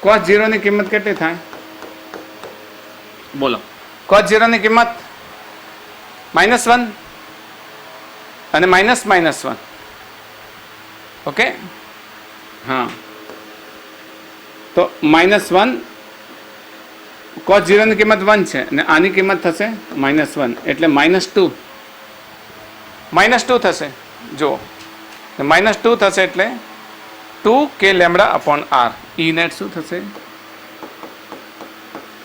cos 0 ની કિંમત કેટલી થાય બોલો, cos 0 ની કિંમત -1 અને -1. ઓકે. હા તો -1 cos 0 ની કિંમત 1 છે અને આની કિંમત થશે -1 એટલે -2 થશે. જો -2 થશે એટલે 2 કે લેમડા અપોન આર. ઈ નેટ શું થશે,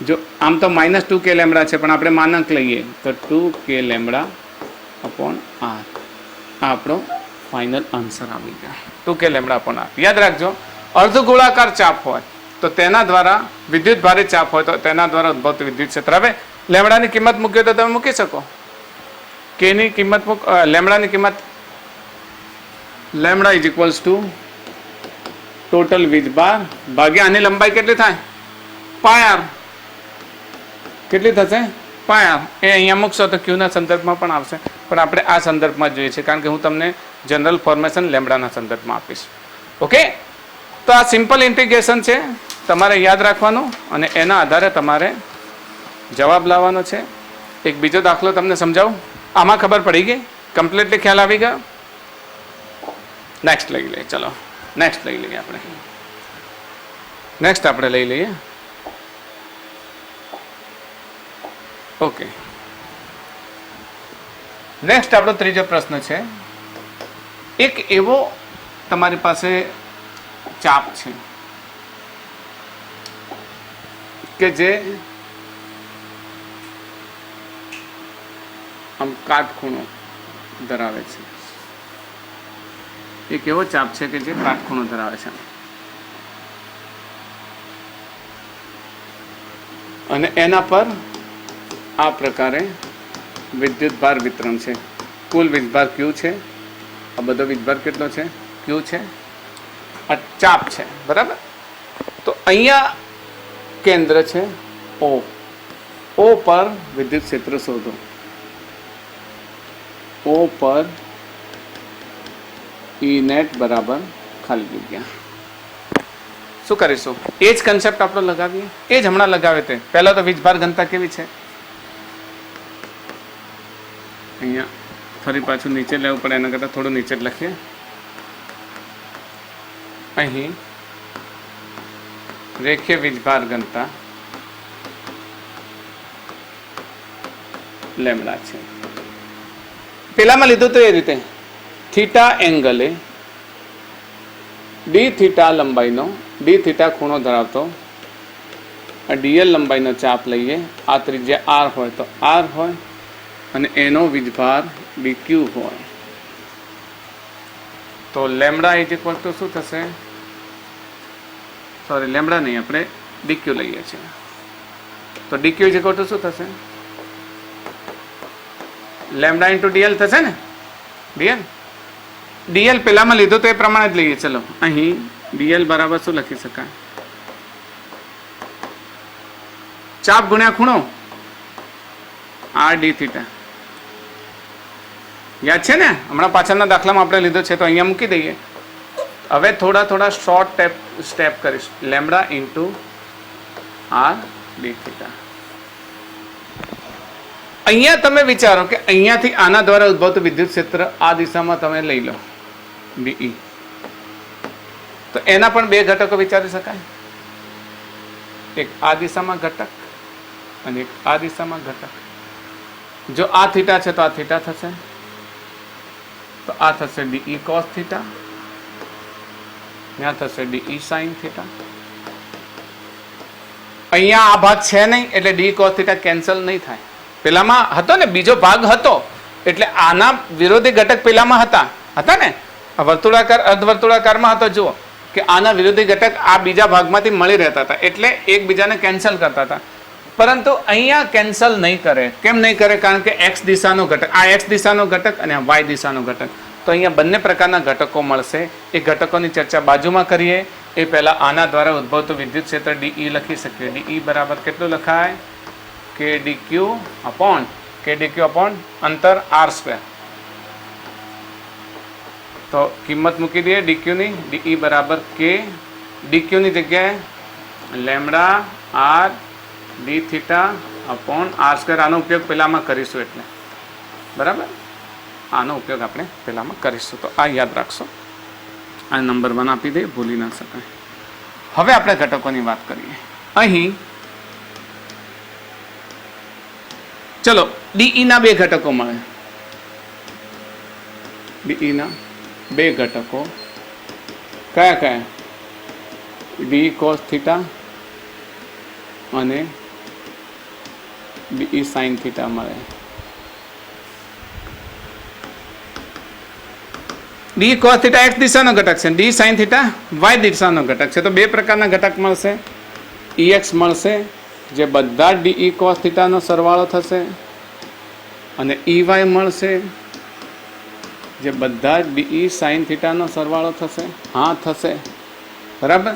જો આમ તો -2 કે લેમડા છે પણ આપણે માનક લઈએ તો 2 કે લેમડા અપોન આર. આ આપણો ફાઇનલ આન્સર આવી ગયો, 2 કે લેમડા અપોન આર. યાદ રાખજો, અર્ધગોળાકાર ચાપ હોય તો તેના દ્વારા વિદ્યુત ભારિત ચાપ હોય તો તેના દ્વારા ઉદ્ભવતું વિદ્યુત ક્ષેત્ર. હવે લેમડાની કિંમત મૂક્યો તો તમે મૂકી શકો, કે ની કિંમત લેમડાની કિંમત lambda is equals two total વીજભાર ભાગ્યા આની લંબાઈ કેટલી થાય પાય આર. કેટલી થશે પાય આર. એ અહીંયા મૂકશો તો ક્યુના સંદર્ભમાં પણ આવશે, પણ આપણે આ સંદર્ભમાં જોઈએ છીએ કારણ કે હું તમને જનરલ ફોર્મેશન લેમડાના સંદર્ભમાં આપીશ. ઓકે. તો આ સિમ્પલ ઇન્ટિગ્રેશન છે, તમારે યાદ રાખવાનું અને એના આધારે તમારે જવાબ લાવવાનો છે. એક બીજો દાખલો તમને સમજાવું. આમાં ખબર પડી ગઈ, કમ્પ્લીટલી ખ્યાલ આવી ગયો. નેક્સ્ટ લઈ લઈએ. ચલો નેક્સ્ટ લઈ લઈએ આપણે. નેક્સ્ટ આપણે લઈ લઈએ. ઓકે. નેક્સ્ટ આપણો ત્રીજો પ્રશ્ન છે. એક એવો તમારી પાસે ચાપ છે કે જે આમ કાટખૂણો ધરાવે છે. એક એવો ચાપ છે કે જે કાટખૂણો ધરાવે છે અને એના પર આ પ્રકારે વિદ્યુત ભાર વિતરણ છે. કુલ વીજભાર ક્યુ છે. આ બધો વીજભાર કેટલો છે ક્યુ છે. આ ચાપ છે. બરાબર. તો અહીંયા કેન્દ્ર છે ઓ. ઓ પર વિદ્યુત ક્ષેત્ર શોધો. ઓ પર ઈ નેટ બરાબર ખાલી જગ્યા. શું કરીશું? એ જ કન્સેપ્ટ આપણે લગાવીએ. એ જ હમણાં લગાવે તે. પહેલા તો વીજભાર ઘનતા કેવી છે, અહીંયા ફરી પાછું નીચે લેવું પડે એના કરતાં થોડું નીચે જ લખીએ. અહીં રેખીય વીજભાર ઘનતા લેમડા છે. પેલામાં લીધું તો એ રીતે થીટા એંગલે ડી થીટા લંબાઈનો ડી થીટા ખૂણો ધરાવતો ડીએલ લંબાઈનો ચાપ લઈએ. આ ત્રિજ્યા આર હોય તો આર હોય અને એનો વીજભાર ડીક્યુ હોય તો લેમડા ઇઝ ઇક્વલ ટુ શું થશે? સોરી, લેમડા નહીં, આપણે ડીક્યુ લઈએ છીએ. તો ડીક્યુ ઇઝ ઇક્વલ ટુ શું થશે? લેમડા ઇન્ટુ ડીએલ થશે ને. ડીએલ પેલામાં લીધું તો એ પ્રમાણે જ લઈએ. ચલો, અહીં ડીએલ બરાબર શું લખી શકાય? ચાપ ગુણ્યા ખૂણો આર ડી થીટા. યાદ છે ને? હમણાં પાછળના દાખલામાં આપણે લીધો છે તો અહીંયા મૂકી દઈએ. હવે થોડા શોર્ટ સ્ટેપ કરીશ. Lambda into r d theta. અહીંયા તમે વિચારો કે અહીંયાથી આના દ્વારા ઉદ્ભવતું વિદ્યુત ક્ષેત્ર આ દિશામાં તમે લઈ લો ડીઈ, તો એના પણ બે ઘટકો વિચારી શકાય. એક આ દિશામાં ઘટક અને એક આ દિશામાં ઘટક. જો આ થીટા છે તો આ થીટા થશે, તો આ થશે ડીઈ કોસ થીટા, ત્યાં થશે ડીઈ સાઇન થીટા. અહીંયા આ ભાગ છે નહીં એટલે ડી કોસ થીટા કેન્સલ નહીં થાય. પેલામાં હતો ને, બીજો ભાગ હતો એટલે આના વિરોધી ઘટક પેલામાં હતા ને. વર્તુળાકાર અર્ધવર્તુળાકારમાં હતો. જુઓ કે આના વિરોધી ઘટક આ બીજા ભાગમાંથી મળી રહેતા હતા એટલે એકબીજાને કેન્સલ કરતા હતા. પરંતુ અહીંયા કેન્સલ નહીં કરે. કેમ નહીં કરે? કારણ કે એક્સ દિશાનો ઘટક, આ એક્સ દિશાનો ઘટક અને આ વાય દિશાનો ઘટક. તો અહીંયા બંને પ્રકારના ઘટકો મળશે. એ ઘટકોની ચર્ચા બાજુમાં કરીએ એ પહેલા આના દ્વારા ઉદ્ભવતું વિદ્યુત ક્ષેત્ર ડીઈ લખી શકીએ. ડીઈ બરાબર કેટલું લખાય? કે ડીક્યુ અપોન અંતર આર સ્ક્વેર. તો કિંમત મૂકી દઈએ ડીક્યુ ની. ડીઈ બરાબર કે ડીક્યુ ની જગ્યાએ lambda r d theta upon r square. આનો ઉપયોગ પેલામાં કરીશું એટલે બરાબર. આનો ઉપયોગ આપણે પેલામાં કરીશું. તો આ યાદ રાખશો. આ નંબર 1 આપી દે, ભૂલી ના શકાય. હવે આપણે ઘટકોની વાત કરીએ. અહીં ચલો ડીઈ ના બે ઘટકો મળે. ડીઈ ના બે ઘટકો કયા કયા? ડી કોસ થીટા અને ડીઈ સાઇન થીટા મળે. ડી કોસ થીટા એક્સ દિશાનો ઘટક છે, ડી સાઇન થીટા વાય દિશાનો ઘટક છે. તો બે પ્રકારના ઘટક મળશે. ઈએક્સ મળશે જે બધા જ ડીઈ કોસ થીટાનો સરવાળો થશે અને ઈવાય મળશે જે બધા જ ડીઈ સાઇન થીટાનો સરવાળો થશે. હા, થશે. બરાબર.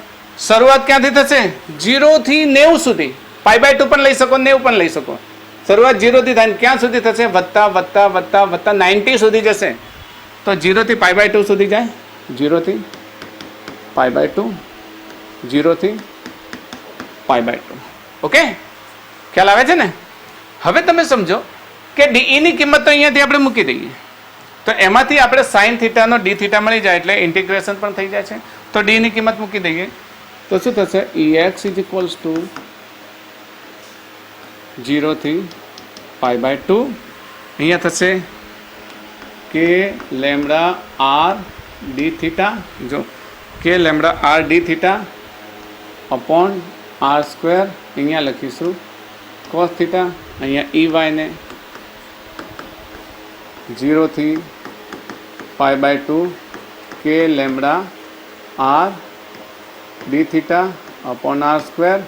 શરૂઆત ક્યાંથી થશે? 0 થી 90 સુધી. π/2 પણ લઈ શકો, 90 પણ લઈ શકો. શરૂઆત 0 થી થાય ક્યાં સુધી થશે? વત્તા 90 સુધી જશે. તો 0 થી π/2 સુધી જાય. 0 થી π/2, 0 થી π/2. ઓકે, ખ્યાલ આવે છે ને? હવે તમે સમજો કે ડીઈ ની કિંમત તો અહીંયાથી આપણે મૂકી દઈએ તો એમાંથી આપણે સાઇન થીટાનો ડી થીટા મળી જાય એટલે ઇન્ટિગ્રેશન પણ થઈ જાય છે. તો ડી ની કિંમત મૂકી દઈએ તો શું થશે? EX ઇઝ ઇક્વલ્સ ટુ 0 થી π/2. અહીંયા થશે કે લેમડા આર ડી થીટા. જો કે lambda r d theta upon r square. અહીંયા લખીશું કોસ થીટા. અહીંયા EY ને 0 થી π/2 કે lambda r d theta upon r square.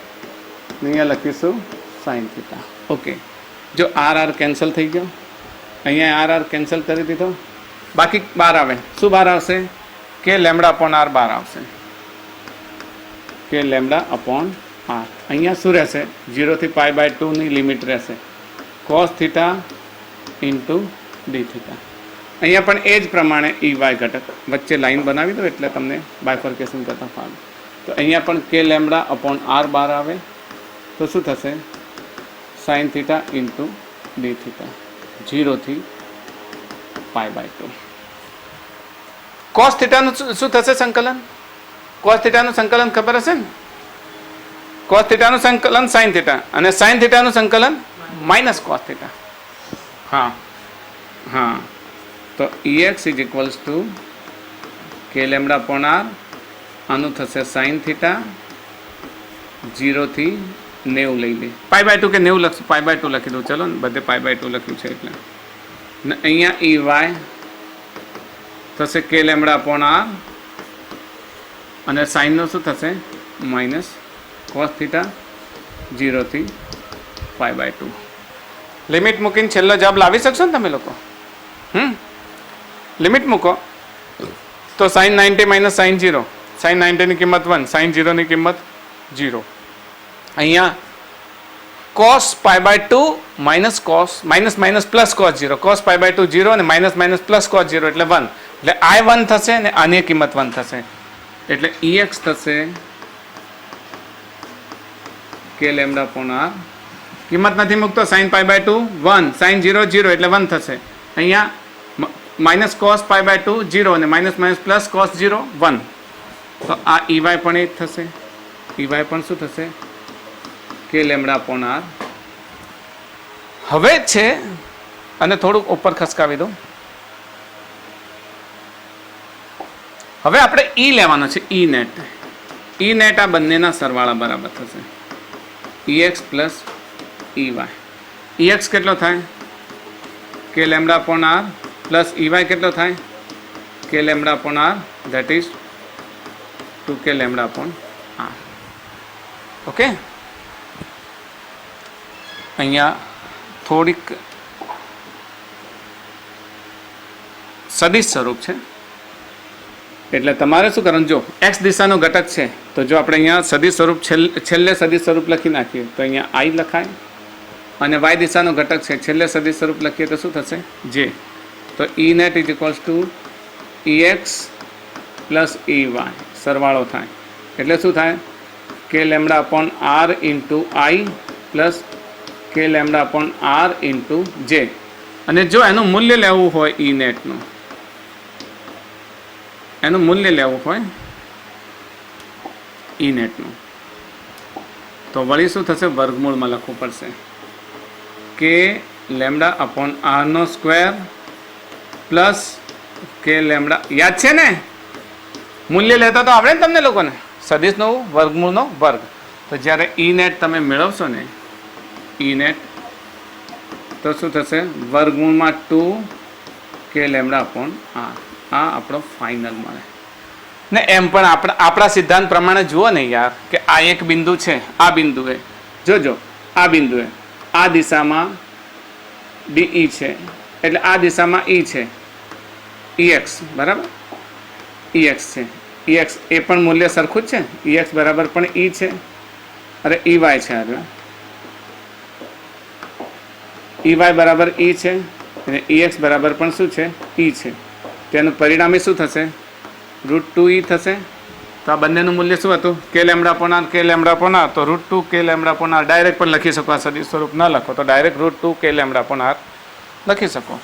અહીંયા લખીશું સાઇન થીટા. ઓકે, જો આર કેન્સલ થઈ ગયો. અહીંયા આર કેન્સલ કરી દીધો. બાકી બહાર આવે. શું બહાર આવશે? કે લેમડા અપોન આર બહાર આવશે. કે લેમડા અપોન આર. અહીંયા શું રહેશે? 0 થી π/2 ની લિમિટ રહેશે. Cos theta into d theta. અહીંયા પણ એ જ પ્રમાણે EY ઘટક વચ્ચે લાઈન બનાવી દો એટલે તમને બાયફર્કેશન કરતા ફાવે. તો અહીંયા પણ કે લેમડા અપોન આર બહાર આવે તો શું થશે? Sign theta into d theta. 0 થી π/2. cos થીટાનું શું થશે સંકલન? cos થીટાનું સંકલન ખબર હશે ને? cos થીટાનું સંકલન sin થીટા અને sin થીટાનું સંકલન માઇનસ cos થીટા. હા હા, તો ex is equals two k lambda upon r, આનું થશે sin થીટા 0 થી 90 લઈ લે. π/2 કે 90 લખશું, π/2 લખી દઉં, ચલો ને, બધે π/2 લખ્યું છે એટલે. ને અહીંયા ey થશે k લેમ્ડા અપોન r અને sin નો શું થશે? માઇનસ cos થીટા 0 થી π/2. લિમિટ મૂકીને છેલ્લો જવાબ લાવી શકશો ને તમે લોકો? લિમિટ મૂકો તો sin 90 માઇનસ sin 0, sin 90 ની કિંમત 1, sin 0 ની કિંમત 0. અહીંયા cos π/2 minus cos minus minus plus cos 0, cos π/2 0 અને માઇનસ માઇનસ પ્લસ cos 0 એટલે 1, એટલે I 1 થશે ને આની કિંમત 1 થશે, એટલે ex થશે k લેમ્ડા અપોન r. કિંમત નથી મૂકતો, sin π/2 1, sin 0 0 એટલે 1 થશે. અહીંયા માઇનસ cos π/2 0 અને માઇનસ માઇનસ પ્લસ cos 0 1, તો આ ey પણ એ જ થશે. ey પણ શું થશે? k lambda upon r. હવે છે અને થોડુંક ઉપર ખસકાવી દો. હવે આપણે ઈ લેવાનો છે, ઈ નેટ. ઈ નેટ આ બંનેના સરવાળા બરાબર થશે, ex પ્લસ ey. ex કેટલો થાય? k lambda upon r plus ey કેટલો થાય? k lambda upon r, that is 2k lambda upon r. Okay, અહીંયા થોડીક સદિશ સ્વરૂપ છે એટલે તમારે શું કરવાનું? જો x દિશાનો ઘટક છે તો જો આપણે અહીંયા સદિશ સ્વરૂપ છેલ્લે સદિશ સ્વરૂપ લખી નાખીએ તો અહીંયા i લખાય, અને y દિશાનો ઘટક છે છેલ્લે સદિશ સ્વરૂપ લખીએ તો શું થશે? j. તો e net is equals two ex plus ey, સરવાળો થાય એટલે શું થાય? k lambda upon r into i plus k lambda upon r into j. અને જો એનું મૂલ્ય લેવું હોય ઈ નેટનું, એનું મૂલ્ય લેવું હોય ઈ નેટનું, તો વળી શું થશે? વર્ગમૂળમાં લખવું પડશે. k લેમ્ડા અપોન r નો સ્ક્વેર પ્લસ k લેમ્ડા, યાદ છે ને? મૂલ્ય લેતા તો આવડે ને તમને લોકોને? સદિશનો વર્ગમૂળનો વર્ગ. તો જ્યારે ઈ નેટ તમે મેળવશો ને, ઈ નેટ, તો શું થશે? વર્ગમૂળમાં 2k લેમ્ડા અપોન r. આ આપણો ફાઇનલ મળે ને. એમ પણ આપણા સિદ્ધાંત પ્રમાણે જુઓ ને યાર, કે આ એક બિંદુ છે, આ બિંદુએ જોજો, આ બિંદુએ આ દિશામાં DE છે એટલે આ દિશામાં E છે, EX બરાબર, EX છે, EX એ પણ મૂલ્ય સરખું જ છે, EX બરાબર પણ E છે, અરે EY છે, EY બરાબર E છે અને EX બરાબર પણ શું છે? E છે. તેનું પરિણામી શું થશે? √2e થશે. તો આ બંનેનું મૂલ્ય શું હતું? k lambda upon r, k lambda upon r. તો √2k lambda upon r direct પણ લખી શકો. આ સદિશ સ્વરૂપ ન લખો તો direct √2k lambda upon r લખી શકો.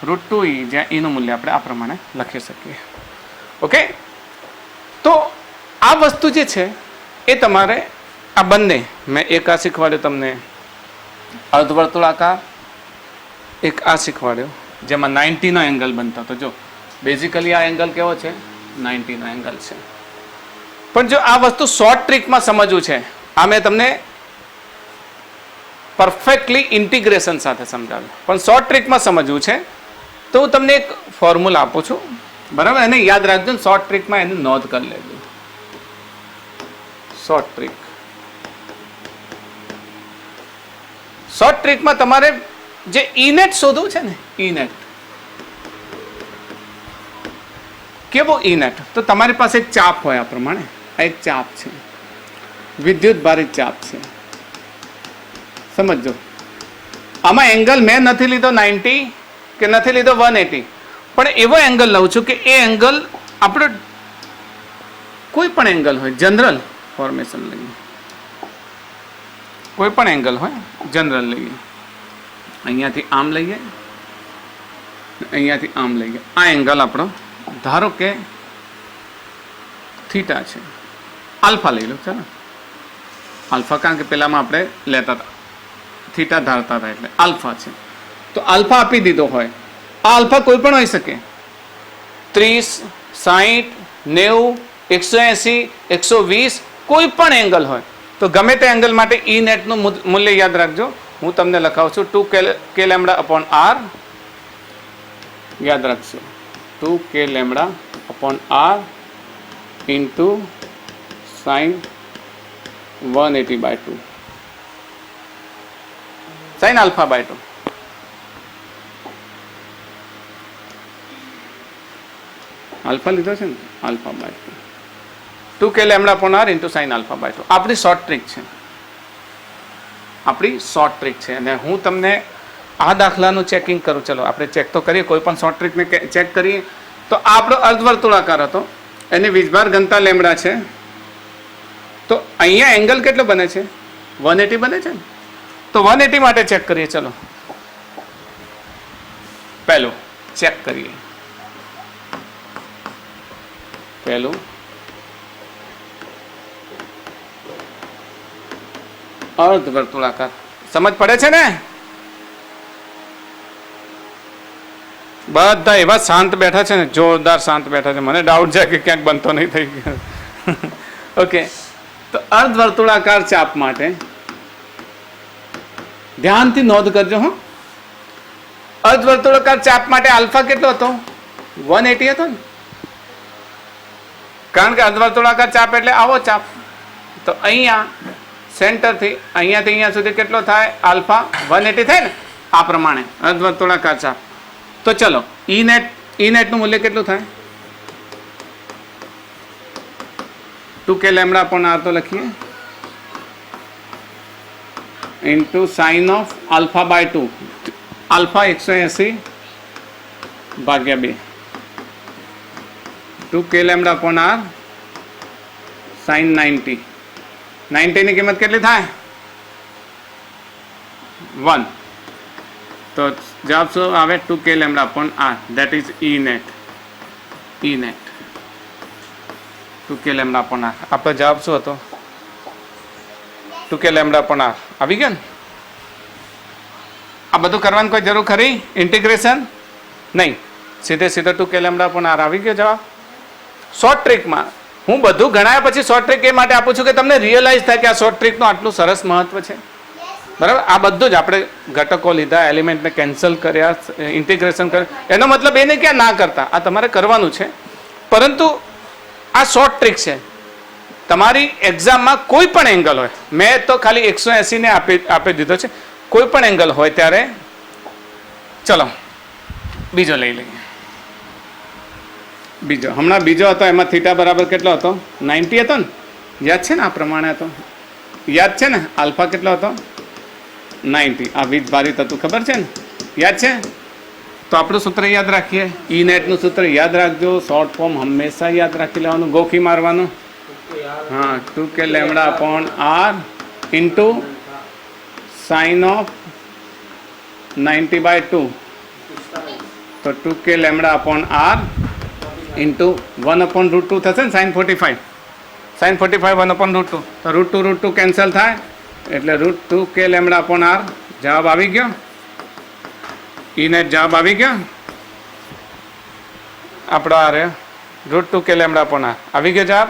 √2e, જ્યાં eનું મૂલ્ય આપણે આ પ્રમાણે લખી શકીએ. ઓકે, તો આ વસ્તુ જે છે એ તમારે આ બંને, મેં એક આ શીખવાડ્યું તમને અર્ધવર્તુળાકાર, એક આ શીખવાડ્યો જેમાં 90 નો એંગલ બનતો. તો જો બેઝિકલી આ એંગલ કેવો છે? 90 નો એંગલ છે. પણ જો આ વસ્તુ શોર્ટ ટ્રીકમાં સમજવું છે, આ મેં તમને પરફેક્ટલી ઇન્ટિગ્રેશન સાથે સમજાવ્યું, પણ શોર્ટ ટ્રીકમાં સમજવું છે તો હું તમને એક ફોર્મ્યુલા આપું છું, બરાબર? એને યાદ રાખજો ને, શોર્ટ ટ્રીકમાં એની નોંધ કરી લેજો. શોર્ટ ટ્રીક, શોર્ટ ટ્રીકમાં તમારે જે ઈ નેટ શોધવું છે ને, ઈ નેટ કેવો? ઈ નેટ તો તમારી પાસે એક ચાપ હોય આ પ્રમાણે. આ એક ચાપ છે, વિદ્યુત ભારિત ચાપ છે, સમજો. આમાં એંગલ મેં નથી લીધો 90 કે નથી લીધો 180, પણ એવો એંગલ લઉં છું કે એ એંગલ આપણે કોઈ પણ એંગલ હોય, જનરલ ફોર્મેશન લઈએ, કોઈ પણ એંગલ હોય જનરલ લઈએ, અહીંયાથી આમ લઈએ અહીંયાથી આમ લઈ ગયા. આ એંગલ આપણો ધારો કે થીટા છે, આલ્ફા લઈ લો. ચાલો આલ્ફા, કારણ કે પેલામાં આપણે લેતા હતા થીટા ધારતા હતા એટલે આલ્ફા છે. તો આલ્ફા આપી દીધો હોય, આ આલ્ફા કોઈ પણ હોઈ શકે, 30, 60, 90, 180, 120, કોઈ પણ એંગલ હોય. તો ગમે તે એંગલ માટે ઈ નેટનું મૂલ્ય યાદ રાખજો. હું તમને લખાવું છું 2k લેમ્બડા અપોન આર. યાદ રાખજો 2k lambda upon R into sine 180/2 sine alpha by 2. Alpha લીધો છે ને, alpha by 2, 2k lambda upon R into sine alpha by 2. આપણી શોર્ટ ટ્રીક છે, આપણી શોર્ટ ટ્રીક છે. અને હું તમને આ દાખલાનું ચેકિંગ કરું. ચલો આપણે ચેક તો કરીએ, કોઈ પણ શોર્ટ ટ્રીકને ચેક કરીએ. તો આ આપણો અર્ધવર્તુળાકાર હતો, એની વીજભાર ઘનતા લેમ્બડા છે. તો અહીંયા એંગલ કેટલો બને છે? 180 બને છે ને. તો 180 માટે ચેક કરીએ. ચલો પહેલું ચેક કરીએ. પહેલું અર્ધવર્તુળાકાર. સમજ પડે છે ને? બધા એવા શાંત બેઠા છે ને, જોરદાર શાંત બેઠા છે. મને ડાઉટ છે કે ક્યાંક બનતો નહીં થઈ ગયો. ઓકે, તો અર્ધવર્તુળાકાર ચાપ માટે ધ્યાનથી નોંધ કરજો. હો, અર્ધવર્તુળાકાર ચાપ માટે આલ્ફા કેટલો હતો? 180 હતો ને, કારણ કે અર્ધવર્તુળાકાર ચાપ એટલે આવો ચાપ. તો અહીંયા સેન્ટરથી અહીંયાથી અહીંયા સુધી કેટલો થાય? આલ્ફા 180 થાય ને, આ પ્રમાણે અર્ધવર્તુળાકાર ચાપ. તો ચલો ઈ નેટનું મૂલ્ય કેટલું થાય? 2k લેમ્બડા અપોન આર તો લખીએ into sine of alpha by 2. Alpha 180/2, 2k lambda upon r sine 90. 90 ની કિંમત કેટલી થાય? 1. તો જવાબ શું આવે? 2k lambda upon r, that is e net. 2k lambda upon r. આપણો જવાબ શું હતો? 2k lambda upon R. આવી ગયો ને? આ બધું કરવાની કોઈ જરૂર ખરી? ઇન્ટિગ્રેશન નહીં, સીધે સીધો 2k લેમ્બડા અપોન આર આવી ગયો જવાબ. શોર્ટ ટ્રીકમાં હું બધું ગણાયા પછી શોર્ટ ટ્રીક એ માટે આપું છું કે તમને રિયલાઇઝ થાય કે આ શોર્ટ ટ્રીકનું આટલું સરસ મહત્વ છે. બરાબર, આ બધું જ આપણે ઘટકો લીધા, એલિમેન્ટને કેન્સલ કર્યા, ઇન્ટિગ્રેશન કર્યું. એનો મતલબ એ નહીં કે આ ના કરતા, આ તમારે કરવાનું છે. પરંતુ આ શોર્ટ ટ્રીક છે. તમારી એક્ઝામમાં કોઈ પણ એંગલ હોય, મેં તો ખાલી 180 ને આપી દીધો છે, કોઈ પણ એંગલ હોય ત્યારે. ચલો બીજો લઈ લઈએ. બીજો હમણાં બીજો હતો, એમાં થીટા બરાબર કેટલો હતો? 90 હતો ને, યાદ છે ને? આ પ્રમાણે હતો, યાદ છે ને? આલ્ફા કેટલો હતો? 90. આ વીજ ભારિત હતું, ખબર છે ને? યાદ છે? તો આપણું સૂત્ર યાદ રાખીએ. ઈ નેટનું સૂત્ર યાદ રાખજો. શોર્ટ ફોર્મ હંમેશા યાદ રાખી લેવાનું, ગોખી મારવાનું. હા, 2k lambda upon R into sine of 90/2. તો 2k lambda upon R into 1/√2 થશે ને, સાઇન 45. સાઇન 45 1/√2. તો √2 કેન્સલ થાય એટલે √2k લેમ્બડા અપોન આર. જવાબ આવી ગયો. ઈ નેટ જવાબ આવી ગયો આપણો. આ રહ્યો √2k લેમ્બડા અપોન આર આવી ગયો જવાબ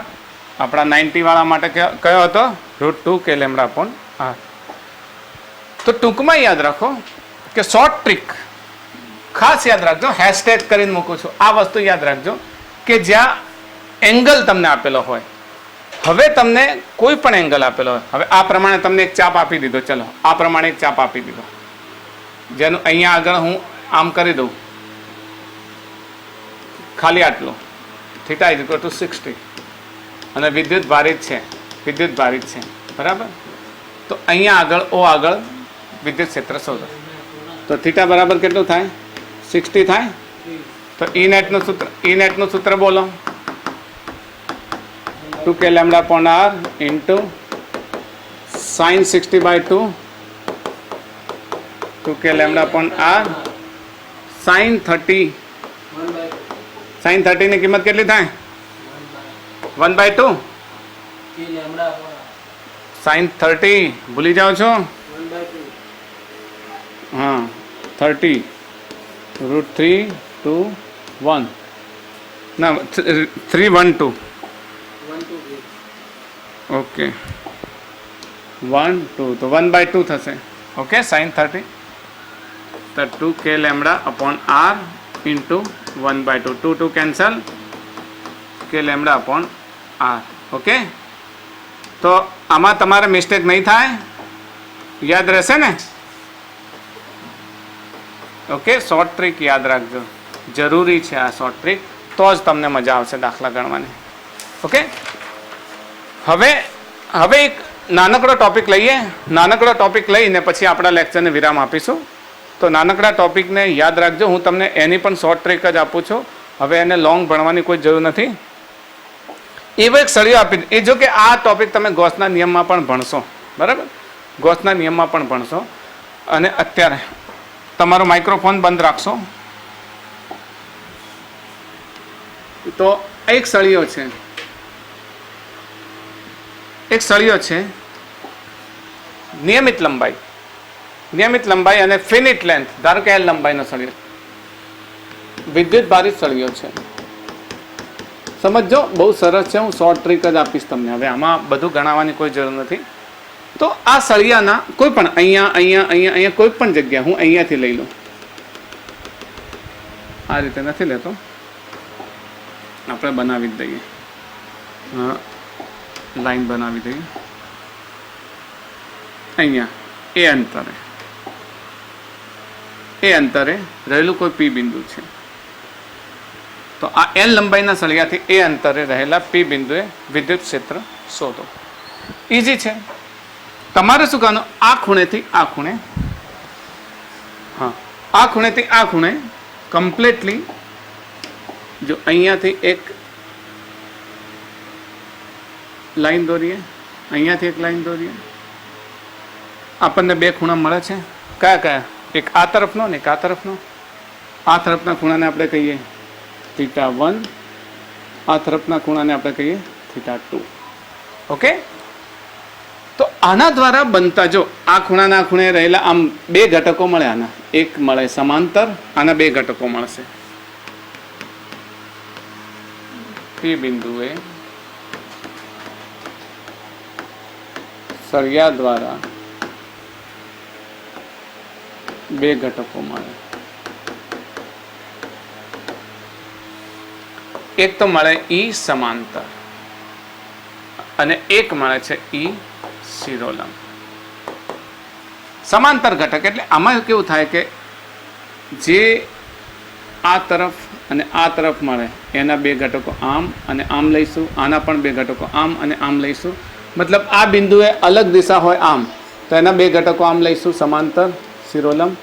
આપણા 90 વાળા માટે. કયો હતો? √2k lambda upon r. તો ટૂંકમાં યાદ રાખો કે શોર્ટ ટ્રીક ખાસ યાદ રાખજો, હેશટેગ કરીને મૂકું છું. આ વસ્તુ યાદ રાખજો કે જ્યાં એંગલ તમને આપેલો હોય, હવે તમને કોઈ પણ એંગલ આપેલો હોય, હવે આ પ્રમાણે તમને એક ચાપ આપી દીધો. ચલો આ પ્રમાણે એક ચાપ આપી દીધો, જેનું અહીંયા આગળ હું આમ કરી દઉં, ખાલી આટલું, થીટા ઇઝ ઇક્વલ ટુ 60, અને વિદ્યુત ભારિત છે, બરાબર. તો અહીંયા આગળ આગળ વિદ્યુત ક્ષેત્ર શોધો. તો થીટા બરાબર કેટલું થાય? 60 થાય. તો ઈ નેટનું સૂત્ર બોલો. 2k lambda upon R into sine 60/2, 2k lambda upon R sin 30 sin 30 ની કિંમત કેટલી થાય 1/2 sin 30 ભૂલી જાઓ છો હા 30 √3 2 1 ના 3 1 2 ઓકે 1 2 તો 1/2 થશે ઓકે sin 30 તો 2k lambda upon r into 1/2 2 2 cancel k lambda upon r okay તો આમાં તમારે મિસ્ટેક નહીં થાય યાદ રહેશે ને ઓકે શોર્ટ ટ્રીક યાદ રાખજો જરૂરી છે આ શોર્ટ ટ્રીક તો જ તમને મજા આવશે દાખલા ગણવાની ઓકે હવે એક નાનકડો ટોપિક લઈએ નાનકડો ટોપિક લઈને પછી આપણા લેક્ચરને વિરામ આપીશું તો નાનકડા ટોપિકને યાદ રાખજો હું તમને એની પણ શોર્ટ ટ્રીક જ આપું છું હવે એને લોંગ ભણવાની કોઈ જરૂર નથી એવો એક સળિયો આપી એ જો કે આ ટોપિક તમે ગોસના નિયમમાં પણ ભણશો બરાબર ગોસના નિયમમાં પણ ભણશો અને અત્યારે તમારો માઇક્રોફોન બંધ રાખશો તો એક સળિયો છે નિયમિત લંબાઈ અને ફિનિટ લેન્થ ધારો કે L લંબાઈનો સળિયો વિદ્યુત ભારિત સળિયો છે સમજો બહુ સરસ છે હું શોર્ટ ટ્રીક જ આપીશ તમને હવે આમાં બધું ગણાવવાની કોઈ જરૂર નથી તો આ સળિયાના કોઈ પણ અહીંયા કોઈ પણ જગ્યા હું અહીંયાથી લઈ લઉં આ રીતે નથી લેતો આપણે બનાવી જ દઈએ લાઈન બનાવી દઈએ અહીંયા એ અંતરે રહેલું કોઈ પી બિંદુ છે તો આ L લંબાઈના સળિયાથી એ અંતરે રહેલા પી બિંદુએ વિદ્યુત ક્ષેત્ર શોધો ઈઝી છે તમારે શું કરવાનું આ ખૂણેથી આ ખૂણે આ ખૂણેથી આ ખૂણે કમ્પ્લીટલી જો અહીંયાથી એક લાઈન દોરીએ અહીંયાથી એક લાઈન દોરીએ આપણને બે ખૂણા મળે છે કયા એક આ તરફનો ને એક આ તરફનો આ તરફના ખૂણાને આપણે કહીએ θ1 આ તરફના ખૂણાને આપણે કહીએ θ2 ઓકે તો આના દ્વારા બનતા જો આ ખૂણાના ખૂણે રહેલા આમ બે ઘટકો મળે આના એક મળે સમાંતર આના બે ઘટકો મળશે પી બિંદુએ સળિયા દ્વારા બે ઘટકો મળે એક તો મળે ઈ સમાંતર અને એક મળે છે ઈ શિરોલંબ સમાંતર ઘટક એટલે આમાં કેવું થાય કે જે આ તરફ અને આ તરફ મળે એના બે ઘટકો આમ અને આમ લઈશું આના પણ બે ઘટકો આમ અને આમ લઈશું મતલબ આ બિંદુએ અલગ દિશા હોય આમ તો એના બે ઘટકો આમ લઈશું સમાંતર શિરોલંબ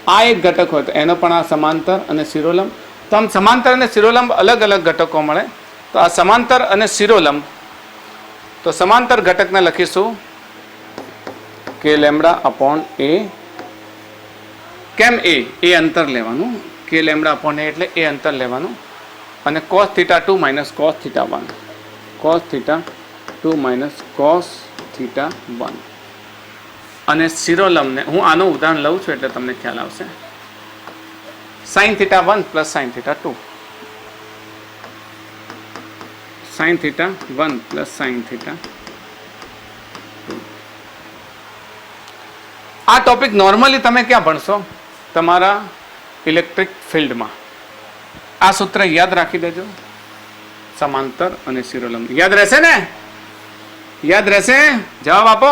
આ એક ઘટક હોય તો એનો પણ આ સમાંતર અને શિરોલંબ તો આમ સમાંતર અને શિરોલંબ અલગ અલગ ઘટકો મળે તો આ સમાંતર અને શિરોલંબ તો સમાંતર ઘટકને લખીશું કે લેમ્બડા અપોન એ કેમ એ અંતર લેવાનું કે લેમ્બડા અપોન એ એટલે એ અંતર લેવાનું અને cos θ2 minus cos θ1 cos θ2 minus cos θ1 અને શિરોલંબને હું આનું ઉદાહરણ લઉં છું એટલે તમને ખ્યાલ આવશે sin θ1 plus sin θ2 sin θ1 plus sin θ2 આ ટોપિક નોર્મલી તમે ક્યાં ભણશો તમારા ઇલેક્ટ્રિક ફિલ્ડમાં આ સૂત્ર યાદ રાખી દેજો સમાંતર અને શિરોલંબ યાદ રહેશે ને યાદ રહેશે જવાબ આપો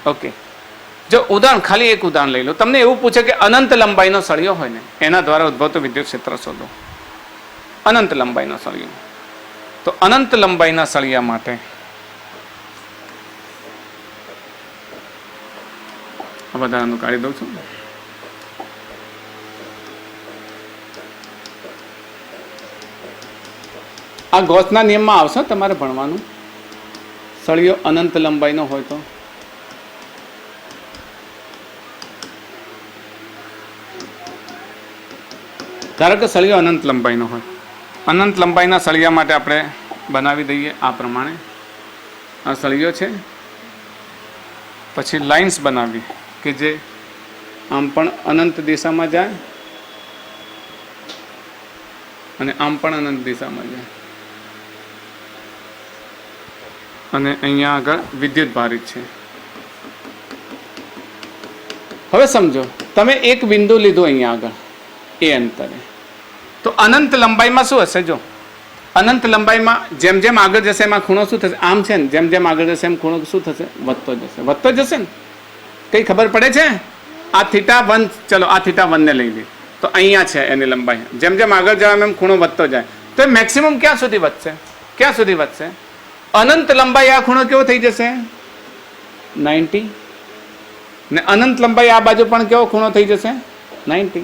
ઓકે જો ઉદાહરણ ખાલી એક ઉદાહરણ લઈ લો તમને એવું પૂછે કે અનંત લંબાઈનો સળિયો હોય ને એના દ્વારા ઉદ્ભવતું વિદ્યુત ક્ષેત્ર શોધો અનંત લંબાઈનો સળિયો તો અનંત લંબાઈના સળિયા માટે આ બધાનું કાઢી દઉં છું આ ગૌસના નિયમમાં આવશે તમારે ભણવાનું સળિયો અનંત લંબાઈનો હોય તો ધારો કે સળિયો અનંત લંબાઈનો હોય, અનંત લંબાઈના સળિયા માટે આપણે બનાવી દઈએ આ પ્રમાણે. આ સળિયો છે, પછી લાઇન્સ બનાવી કે જે આમ પણ અનંત દિશામાં જાય અને આમ પણ અનંત દિશામાં જાય, અને અહીંયા આગળ વિદ્યુત ભારિત છે. હવે સમજો, તમે એક બિંદુ લીધું અહીંયા આગળ એ અંતરે, તો અનંત લંબાઈમાં શું હશે? જો અનંત લંબાઈમાં જેમ જેમ આગળ જશે એમાં ખૂણો શું થશે? આમ છે ને, જેમ જેમ આગળ જશે એમ ખૂણો શું થશે? વધતો જશે. વધતો જશે ને, કઈ ખબર પડે છે? આ θ1, ચલો આ θ1 ને લઈ લઈએ, તો અહીંયા છે એની લંબાઈ. જેમ જેમ આગળ જવા એમ ખૂણો વધતો જાય, તો એ મેક્સિમમ ક્યાં સુધી વધશે? ક્યાં સુધી વધશે? અનંત લંબાઈ આ ખૂણો કેવો થઈ જશે? 90. ને અનંત લંબાઈ આ બાજુ પણ કેવો ખૂણો થઈ જશે? 90.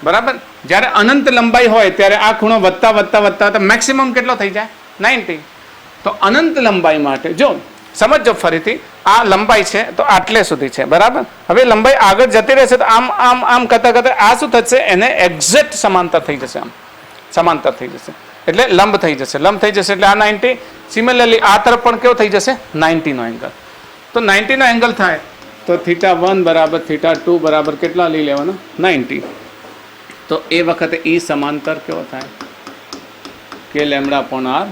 બરાબર. જ્યારે અનંત લંબાઈ હોય ત્યારે આ ખૂણો વધતા વધતા વધતા તો મેક્સિમમ કેટલો થઈ જાય? 90. તો અનંત લંબાઈ માટે જો સમજો ફરીથી, આ લંબાઈ છે તો આટલે સુધી છે, બરાબર. હવે લંબાઈ આગળ જતી રહેશે તો આમ આમ આમ કરતા કરતા આ શું થશે? એને એક્ઝેક્ટ સમાંતર થઈ જશે, આમ સમાંતર થઈ જશે એટલે લંબ થઈ જશે. લંબ થઈ જશે એટલે આ 90. સિમિલરલી આ તરફ પણ કેવો થઈ જશે? 90 નો એંગલ. તો 90 નો એંગલ થાય તો θ1 બરાબર θ2 બરાબર કેટલા લઈ લેવાનો? 90. તો એ વખતે ઈ સમાંતર કેવો થાય? કે λ/r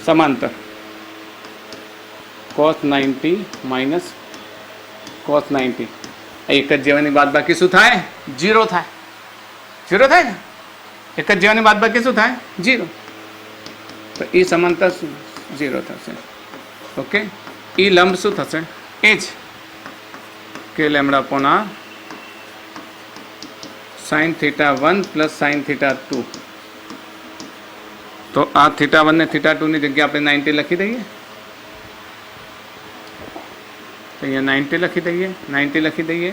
સમાંતર cos 90 માઇનસ cos 90. એક જ જેવાની બાદબાકી શું થાય? 0 થાય. 0 થાય ને, એક જ જેવાની બાદબાકી શું થાય? 0. તો ઈ સમાંતર 0 થશે. ઓકે. ઈ લંબ શું થશે? એ જ કે λ/r sin θ1 પ્લસ sin θ2. તો આ θ1 ને θ2 ની જગ્યા આપણે 90 લખી દઈએ. તો અહીંયા 90 લખી દઈએ, 90 લખી દઈએ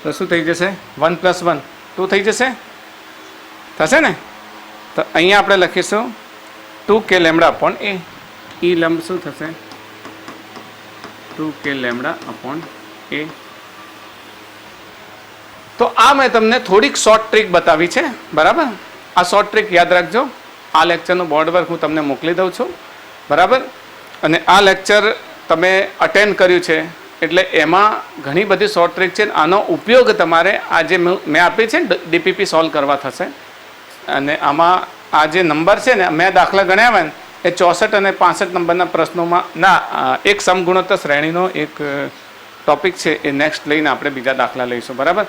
તો શું થઈ જશે? 1 + 1 2 થઈ જશે, થશે ને. તો અહીંયા આપણે લખીશું 2k λ/a. ઈ લંબ શું થશે? 2k λ/a. તો આ મેં તમને થોડીક શોર્ટ ટ્રીક બતાવી છે, બરાબર. આ શોર્ટ ટ્રીક યાદ રાખજો. આ લેક્ચરનું બોર્ડ વર્ક હું તમને મોકલી દઉં છું, બરાબર. અને આ લેક્ચર તમે અટેન્ડ કર્યું છે એટલે એમાં ઘણી બધી શોર્ટ ટ્રીક છે. આનો ઉપયોગ તમારે આ જે મેં આપી છે ને ડીપીપી સોલ્વ કરવા થશે. અને આમાં આ જે નંબર છે ને મેં દાખલા ગણ્યા ને એ 64 અને 65 નંબરના પ્રશ્નોમાં ના એક સમગુણોત્તર શ્રેણીનો એક ટોપિક છે. એ નેક્સ્ટ લઈને આપણે બીજા દાખલા લઈશું, બરાબર.